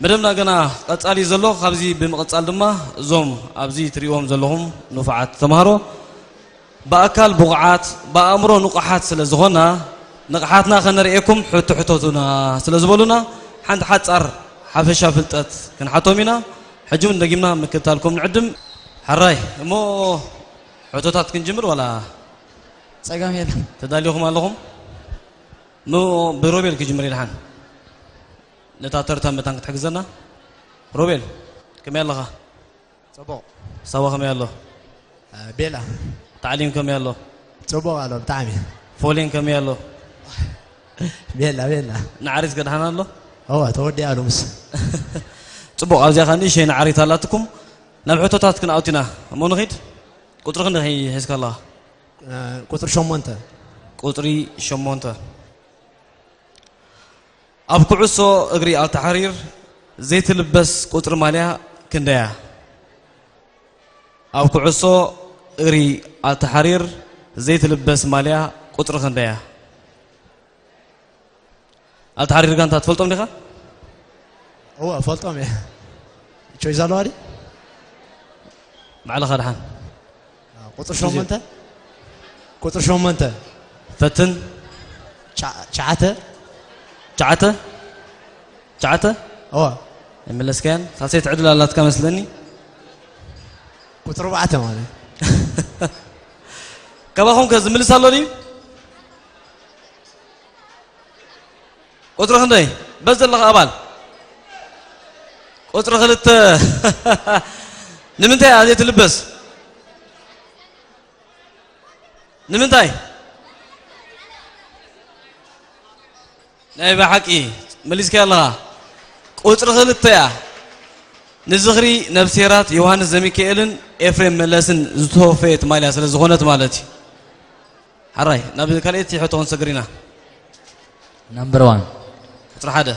S8: مدمنا جنا قطعلي زلو خبزي بمقطعل دما زوم أبزي تريوم زلهم نفعت تمهرو بأكل بقعات بأمرو نقحات سلزخونا نقحاتنا خنرئيكم حتو حتوتنا سلزبولنا حند حتر حفشة فلتت كن حتومينا حجون دقيمنا مكتالكم نعدم حراي مو حتوتات كنجمر ولا
S3: ساقام يلا
S8: تداليهم اللهم مو بروبيل كجمري الحان نتاتر تام بتانك تحجزنا روبيل كم يلا
S3: صبو
S8: سوا كم يلا
S3: بيلا
S8: تعليم كم يلا
S3: صبو على بتعمي
S8: فولين كم يلا
S3: بيلا بيلا
S8: نعرس قد حنا الله
S3: هو تودي على مس
S8: صبو أرجع خاني شيء نعري ثلاثكم نبحث تاتكن أوتنا مو نخيد قطرنا هي هسك الله
S3: قطر شمونتا
S8: قطري شمونتا أبكو عصو أجري على التحرير زيت اللبس قطر مالها كنديا أبكو عصو أجري على التحرير زيت اللبس مالها قطر كنديا التحرير كانت تفلتم لها
S3: هو فلتم يا شو يزالواري
S8: مع الخرحان
S3: قطر شمونتا قطر شمونتا
S8: فتن
S3: شعته
S8: شعته شعته
S3: هو
S8: الملسكان خاصية عدل الله تكمسلني
S3: قطر ربعته مالي
S8: كباهم كزمل سالوني قطر خندي بس الله أبال قطر خلت نمنتاي هذه تلبس نمنتاي ناي بحكي مليسك الله قطر خلت يا نزغري نبسيرات يوحنا زميكيلن إفريم ملسن زتوفيت مالي أصل زغونت مالتي حراي نبي كاليتي حطون سجرينا
S5: نمبر 1
S8: قطر حدا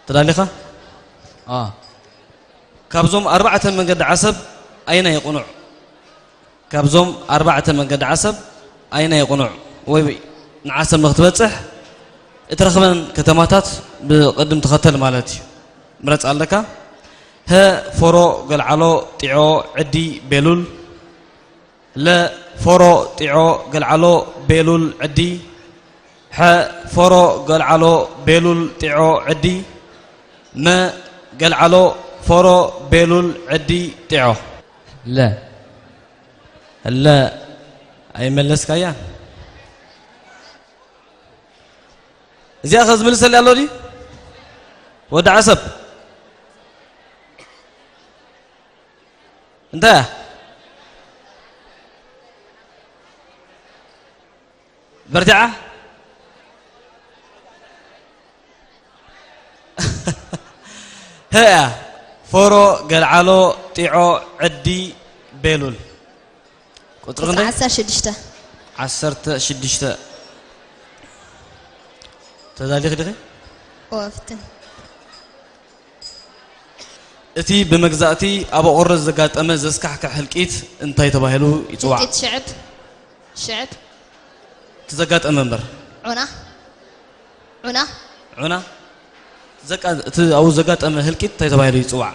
S8: تداليخه كابزوم 4 من قد عصب أين يقنع كابزوم 4 من قد عصب أين يقنع وي نعسب مختبصح اترخبن كتماتات بقدم تختل مالتي مرت عليك ها فرو قلعلو طيعو عدي بيلول لا فرو طيعو قلعلو بيلول عدي ح فرو قلعلو بيلول طيعو عدي ما قلعلو فرو بيلول عدي طيعو
S5: لا
S8: لا أي ملسك يا زي أخذ ملس اللي قالوا لي ودع عصب انت برجعه هيا فورو قلعلو طيعو عدي بيلول قطر 10 شدشته تدالي خدي
S9: وفتن
S8: أتي بمجزأتي أبو أورز زقات أما زسكح كحلقيت انتي تباهلو يتوع
S6: شعب شعب
S8: تزقات أمنبر عنا زقات أو زقات أما هلقيت انتي تباهلو يتوع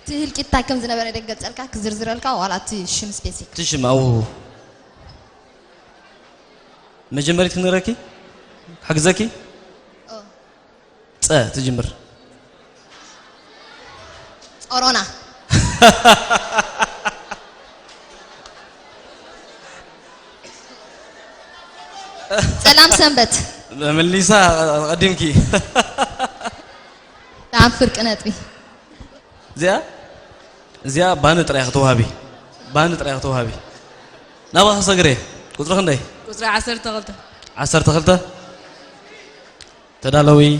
S6: هلقيت تاكم زنبر يدقت ألكا كزرزر ألكا ولا تشم سبيسيك
S8: تشم أو مجمري تنراكي حجزكي تجمر
S6: أورونا سلام سنبت
S8: من ليسا قديمكي
S6: نعم فرق ناتبي
S8: زيا بانت ريحة توهابي نابا صغري قطر خندي
S4: قطر
S8: 10 تغلطة تدالوي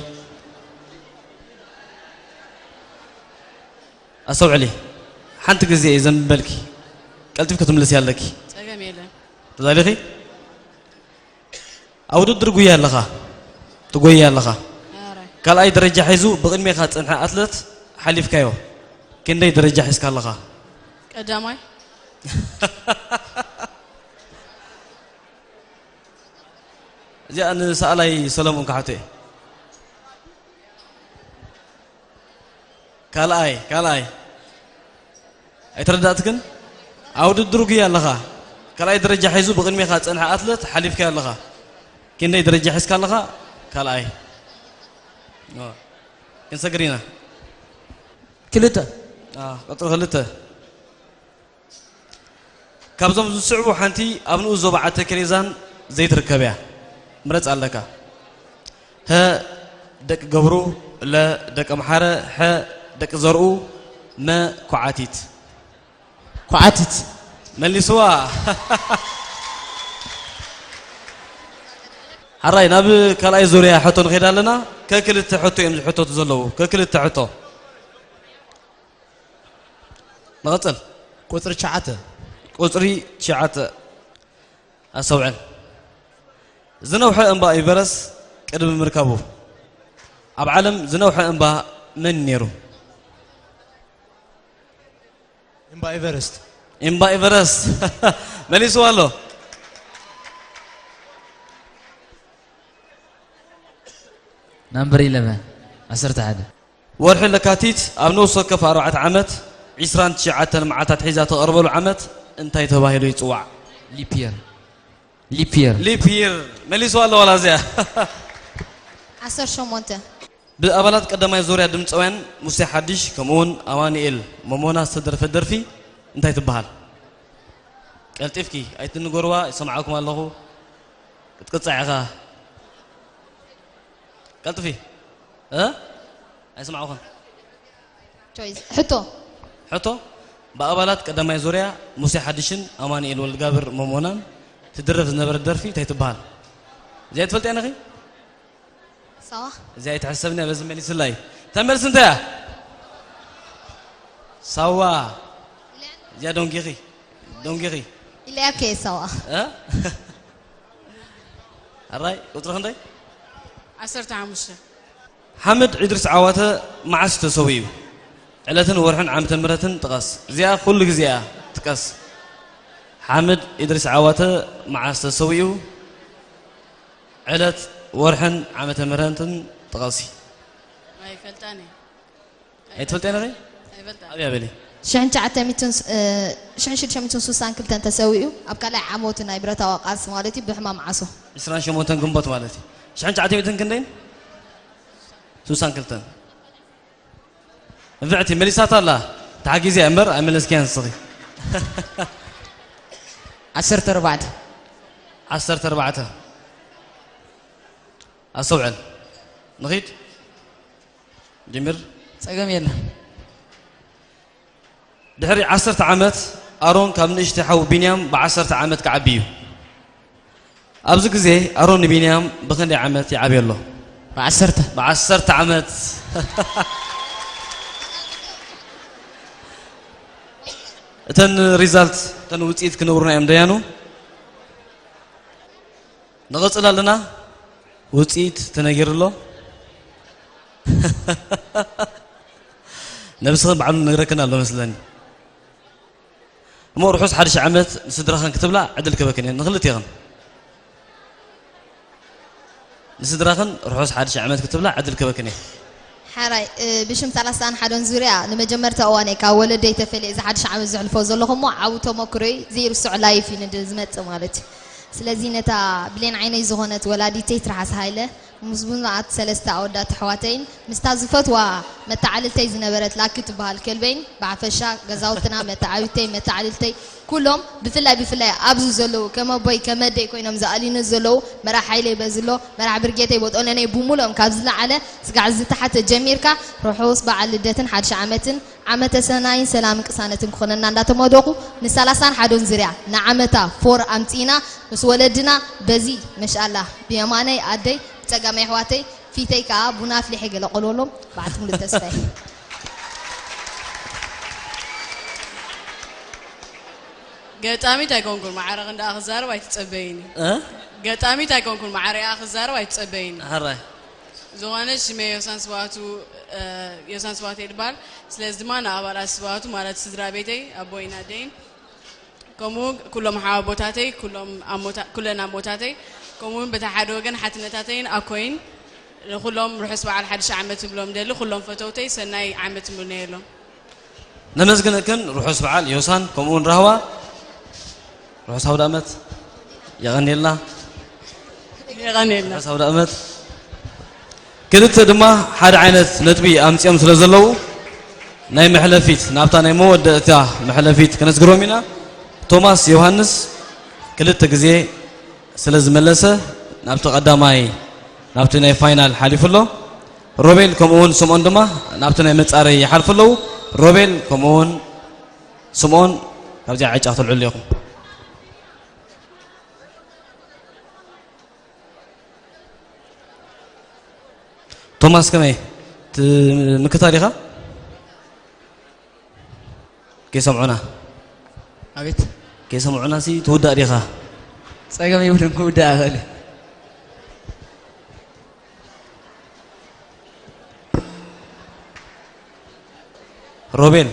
S8: أسوع علي حنت جزية زنبلكي قلت فيك تملسي عليك تدالي أو تدرجويا لها تقويا لها قال أي درجة حيزو بغن ميخات أنها أثلت حليف كيو كندي درجة حيز قال لها
S4: قدامي
S8: جاء أن سألي سلام كحتي قال أي ترداتكن أو تدرجيا لها قال أي درجة حيزو بغن ميخات أنها أثلت حليف كيو لها كندي درجة حيز قال لها قال أي كن سكرينا
S5: كلتا
S8: قطر خلته كابزم زسعو حنتي أبنو زوبعة كريزان زيت ركبيا مرت علىك ها دك جبرو لا دك أمحارة ها دك زرقو ما كعاتيت ملي سوا حراي نبي كلاي زوريا حطون غير لنا ككل التحطو يمز حطو تزلو ككل التحطو نغطل
S5: قطر شعته
S8: قطري شعته أسوعن زنوح أنباء برس قدم مركبو أب عالم زنوح أنباء من نيرو إنباء إيفرست مالي سؤاله
S5: نمبر 11 عسرت عادة
S8: ورح لكاتيت أبنو صكف 4 عمت عسران تشعة معاتات حيزة تقربوا العمت انتهي تباهلو يتوع ليبير مالي سؤال ولا زي
S6: 10 شمونته
S8: بالأبلات قدما يزوريا دمت وين موسى حديش كمون أوانيل ممونا صدر في الدرفي انتهي تبهال قلت افكي ايت النقروة يسمعكم الله تقطع عغا قلت فيه يسمعوكم
S6: تويز
S8: حطو بأبلات قدما يزوريا موسى حديشن أوانيل والقابر ممونا تدرف نبر الدرفي انتهي تبهال زي تفلت أنا غي
S6: سوا
S8: زي تحسبنا لازم ملي سلاي تمر سنتها سوا يا دونجيري
S6: اللي أوكي سوا
S8: الراي قطر خندي
S4: 15
S8: حمد إدريس عواته مع استسويه علتن ورحن عام تمرتن تقص زيا كل زيا تقص حمد إدريس عواته مع استسويه علت ورحن عام تمرتن تقصي
S4: أي فلتاني
S8: غي أبي أبلي
S6: شحن تعتمتون شحن شمتون سوسان كلتن تسويه أبكالي عموتنا إبرة وقاس مالتي بحمام عصو
S8: إسران شموتن قنبط مالتي شحن تعتمتن كندين سوسان كلتن فعتي مليسات الله تعاقيزي أمر أمل اسكيان صغي 10 أسوعن نغيد جمير
S5: سقم يلا
S8: دحري 10 عامات أرون كابن اشتحو بنيام ب10 عامات كعبيو أبزق زي أرون بنيام بخندي عامات يعبي الله ب10 عامات تن ريزالت تن وصيت كنورنا يم ديانو نغصل لنا وصيت تنغير له نفسه بعد نغركنا الله مثلا مو رحوس حدش عملت نسدرخن كتب لا عدل كبكني نغلط يغن نسدرخن رحوس حدش عملت كتب لا عدل كبكني
S9: حراي بشم ثلاثان حدون زوريا لما جمرت اواني كا ولدي تفلي اذا حدش عم زحلفو زلهم عاوتو مكري زير سع لايف ندزمت مالتي سلازي نتا بلين عيني زغنت ولاديتي ترحس هايله مزبون معت سلسته اودات حواتين مستازفت وا متعاللتي زنبرت لاكت بهالكلبين بعفشا غزاوتنا متعاللتي متعاللتي كلهم بفلاي ابزو زلو كما باي كما دي كوينم زالين زلو مرا حيلي بزلو مرا برجيتي بوطونني بومولم كابزلا على سقعز تحت جميركا روحوس بعد لدتن حدش عمتن عمت سناين سلام قسانتن كوننا انداتمودقو نسالاسان حدون زريا نعمتا فور امتينا مس ولدنا بزي ما شاء الله بيماني ادي تقامي حواتي فيتي كا بنا فلي حق لقولولم بعتم للتسفي
S10: قطامي تايكونكم معرق عند اخزار واي تصبيني قطامي تايكونكم معرق اخزار واي تصبيني
S8: هراي
S10: زوانش مي يوسان سواتو يدبال سلاز دمانا ابالا سواتو مالت سدرا بيتي ابوينا دين كومو كلهم حابوتاتي كلنا موتاتي كومون بتحد وجن حتنتاتين أكوين كلهم رحس بعد حد شعمت بلوم دلو كلهم فتوتي سناي عمت منيلو
S8: نمزجن كن رحس بعد يوسان كومون رهوا رحس هود أمت يغني الله رحس هود أمت كنت دما حد عينت نتبي أمس يوم سلزلو ناي محلفيت نابتا ناي مود تا محلفيت كنت قرومينا توماس يوهانس كلت تجزي سلز ملسه نابت قداماي نابت ناي فاينال حالف له روبيل كومون سمون دما نابت ناي مصاري يحلف له روبيل كومون سمون كبجا عيጫ تلعليكم توماس كمي مكتاريخا كي سمعونا
S5: أبيت
S8: كي سمعونا سي تودا ريخا
S5: سايقام يقولون كودا أغلي
S8: روبين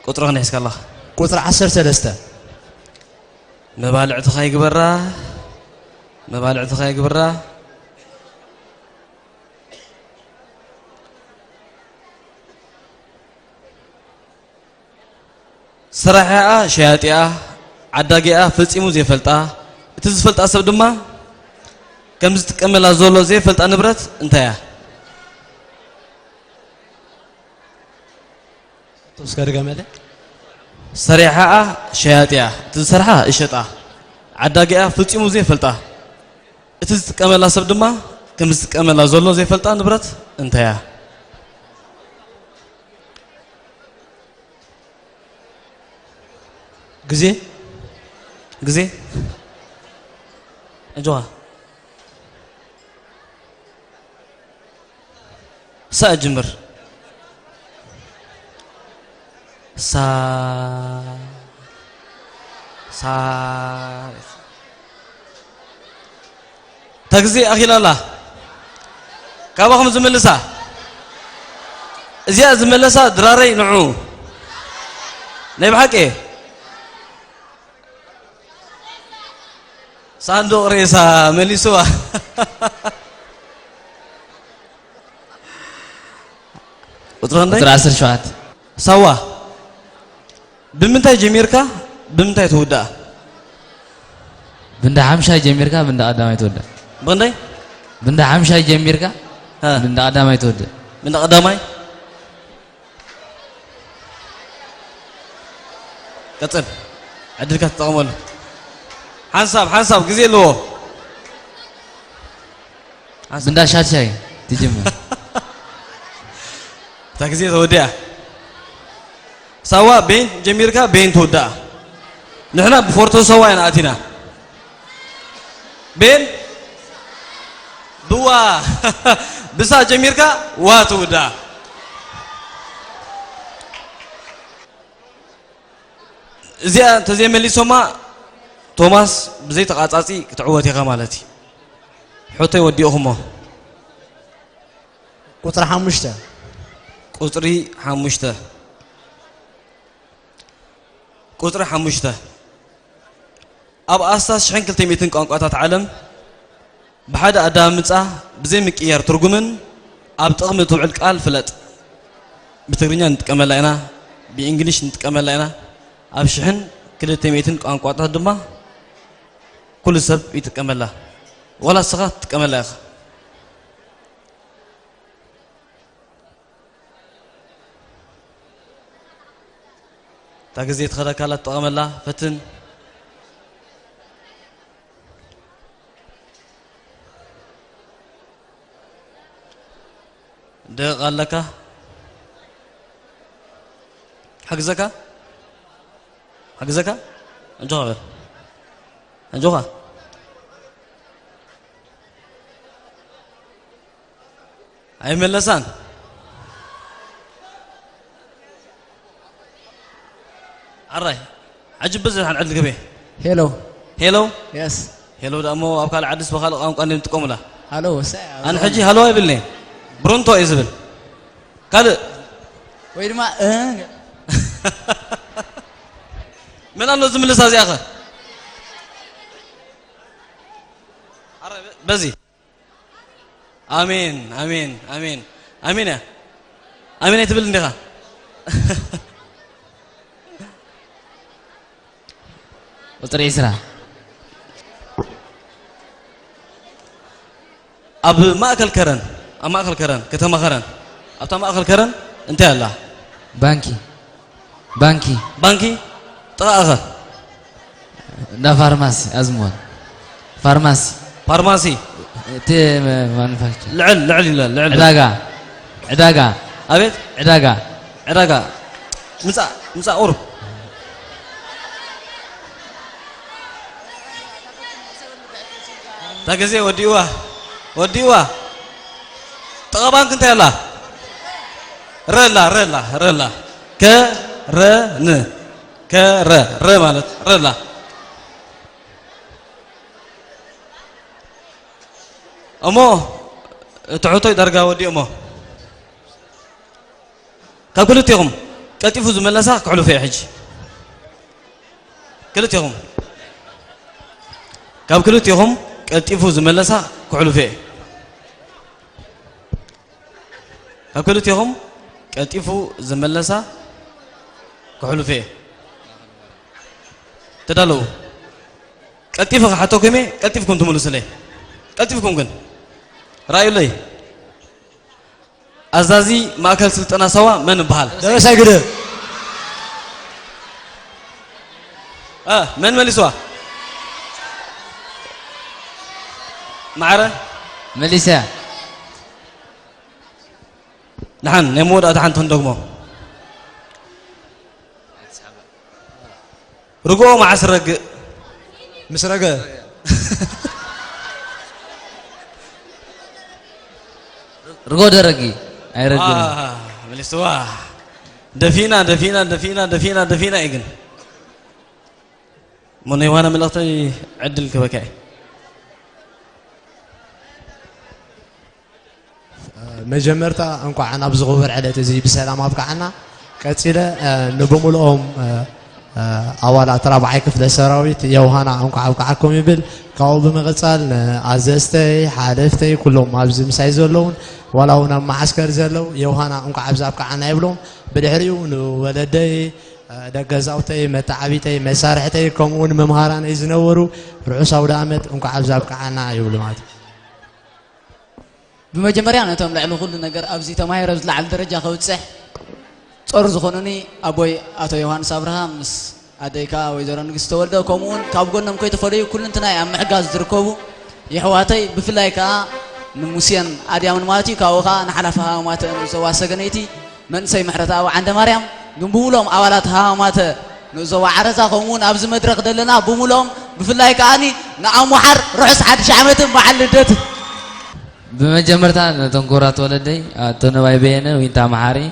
S8: قطرة نحسك الله
S5: قطر 10
S8: مبالع تخاي قبرة مبالع تخاي قبرة صراحة شياتيا عداقيا فلسيمو زي فلتا تزفلت أسب دما كم تكمل زولو زي فلت نبرت انتيا
S7: تسكر جماله
S8: صريحة شياتيا تزرحة إشتا عداقيا فلسيمو زي فلتا تكمل أسب دما كم تكمل زولو زي فلتا نبرت انتيا جزي أجوا سأجمر تجزي أخي لا كابهم زملسا زيا زملسا دراري نعو نبحك إيه صندوق ريسا مليسوا قطر
S5: 10 شوات
S8: سوا بمنتاي جميركا بمنتاي تودا
S5: بندا حمشاي جميركا بندا ادماي تودا
S8: بنداي
S5: بندا حمشاي جميركا بندا ادماي تودا
S8: بندا ادماي قطر عدلك تقومل حنساب جزي له
S5: بندا شاشاي تجمع
S8: تجزي تودا سوا بين جميركا بين تودا نحن بفورتو سوا يناتينا بين دوا بسا جميركا واتودا زي تزي ملي سوما توماس بزي تقاصاصي كتعوتي غمالتي حوتي وديهم
S1: ቁጥሪ 5
S8: ቁጥሪ 5 ቁጥሪ 5 ኣብ ኣስታስ 1200 ቋንቋታት ዓለም ብሓደ ኣዳምፃ ብዘይ ምቅያር ትርጉምን ኣብ ጥቕሚ ትውዕል ቃል ፍለጥ ብትግርኛ ንጥቀመላ ኢና ብእንግሊሽ ንጥቀመላ ኢና ኣብ 1200 ቋንቋታት ድማ ኩሉ ሰብ ይጥቀመላ ወላ ስኻ ትጥቀመላ ኢኻ تا جزء تخرج كلا تقام الله فتن ده قال لك حق زكاة حق زكاة انجوها انجوها أي من اللسان عراي عجب بزح عن عدل كبيه
S1: هيلو
S8: هيلو
S1: يس
S8: هيلو ده مو أبقى العدس بخال قام تقوم له
S1: هلو
S8: أنا حجي هلو يبلني برونتو يزبل كذا
S1: وين ما
S8: من الله زميل ساز يا أخي بزي آمين آمين آمين آمين يا آمين يتبلني خا
S1: قطر إسرا
S8: أب ما أكل كرن أما أكل كرن كتما كرن أبتا ما أكل كرن أنت الله
S1: بانكي بانكي
S8: بانكي تأخذ
S1: ده فارماسي أزمون فارماسي
S8: فارماسي
S1: تي مانفاكتشر
S8: لعل
S1: عداقة عداقة
S8: أبيت
S1: عداقة
S8: عداقة مسا أوروب تاجزي وديوا تقابان كنت يلا رلا كرن كر مالت رلا أمو تعطي درجة ودي أمو كقولتهم كتفوز من لساق علو في حج كلتهم كلتهم كتفوز من لساق كعلو فيه كلتهم كتفو زملسا كحلو فيه تدلو كتفو حتى كمي كتفكم تملس ليه كتفكم كن رأي لي أزازي ما أكل سلطنا سوا من بحال
S1: درس أقدر
S8: من مليسوا معرة
S1: مليسا
S8: نحن نمود أدحن تندقمو رجوع مع سرق
S1: مسرق رجوع درجي أي رجل
S8: مليسوا دفينا إجن من يوانا ملقتي عدل كبكاي
S1: مجمرتا انكو عنا بزغبر على تزي بسلام ابقعنا كتيله نبملهم اوالات رابعي كفله سراويت يوهانا انكو ابقعكم يبل كاو بمغصال ازستي حالفتي كلهم ابز مساي زلون ولاونا معسكر زلو يوهانا انكو ابز ابقعنا يبلون بدحريو ولدي دغزاوتي متعبيتي مسارحتي كمون ممهاران يزنورو رؤوس اود امت انكو ابز ابقعنا يبلو مات
S11: بمجمريا نتوم لعلو كل نجار أبزي تماهر أبز لعل درجة خوتسح صار زخونني أبوي أتو يوهان أبراهام مس أديكا ويزوران نجستولد كمون كابقولنا مكوي تفريق كل انتنا يا محجاز دركوبو يحواتي بفلايكا نموسيان أدي من ماتي كاوها نحلفها مات نزوا سجنيتي من سي محرتا وعند مريم جنبولهم أولاتها مات نزوا عرزا كمون أبز مدرك دلنا بمولهم بفلايكا أني نعم محر رأس حد شعمت معلدت
S1: بمجمرتا تنكرات ولدي تنواي بينا وينتا محاري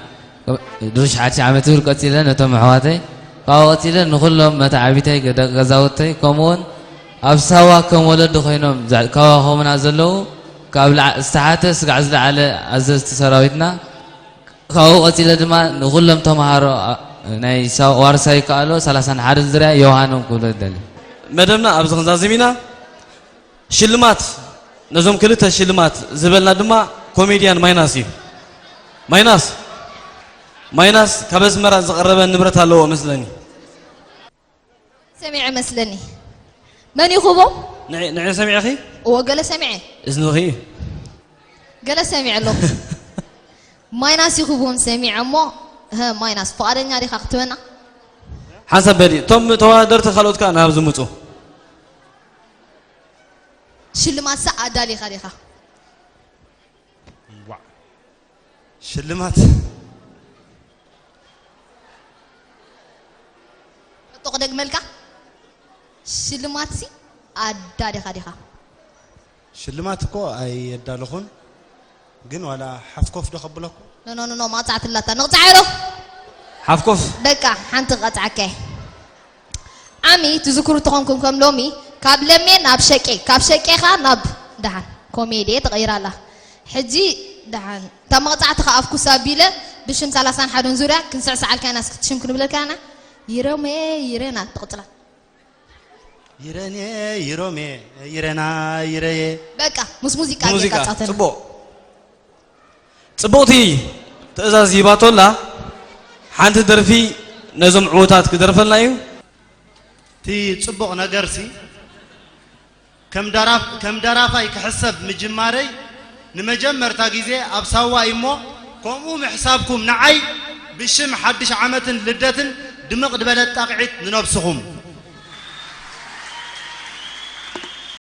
S1: دروش حاتي عمتور قتيلا نتو محواتي قاوتيلا نخلهم متعبيتي غزاوتي كمون أبساوا كم ولد خينهم كوا خو من عزلو
S12: قبل استحاتس قعز على أززت سراويتنا كاو قتيل دما نقولهم تمهارو ناي وارساي قالو 30 حد زرا يوهانم كله دلي
S8: مدمنا أبز خنزازمينا شلمات نزوم كلتا شلمات زبلنا دما كوميديان مايناسي مايناس كبس مرة زقربة نبرة له مثلني
S9: سمع مثلني من يخوبه
S8: نعي سمع أخي
S9: وقال سمعه
S8: إذنه أخي
S9: قال سمع له مايناس يخوبهم سمع أمو ها مايناس فارن ياري خاطبنا
S8: حسب بدي توم توادرت خلوت كان هذا زمتو
S9: شلمات سعادة خارخة
S7: شلمات
S9: تقدر ملكا شلمات سي أداري خارخة
S7: شلمات كو أي دالخون جن ولا حفكوف دخبلكم
S9: نو ما تعت الله نقطعه
S8: حفكوف
S9: دكا حنت قطعك عمي تذكروا تخونكم كم لومي كاب لمي ناب شكي خا ناب دهان كوميدي تغير الله حجي دهان تمقطعت خافكو سابيله بشم 30 حدون زورا كنسع سعال كان ناس كتشم كن بلكانا يرمي يرنا تقتل
S7: يرمي يرنا يري
S9: بكا موسيقى
S8: صبوتي تأزازي باتولا حانت درفي نزم عوتات كدرفلنا يو
S7: تي صبغ نجرسي كم درافاي كحسب مجماري نمجمر تاجيزي أبصوا إيمو كومو حسابكم نعي بشم حدش عامة لدتن دمق دبلت تقعد ننبسهم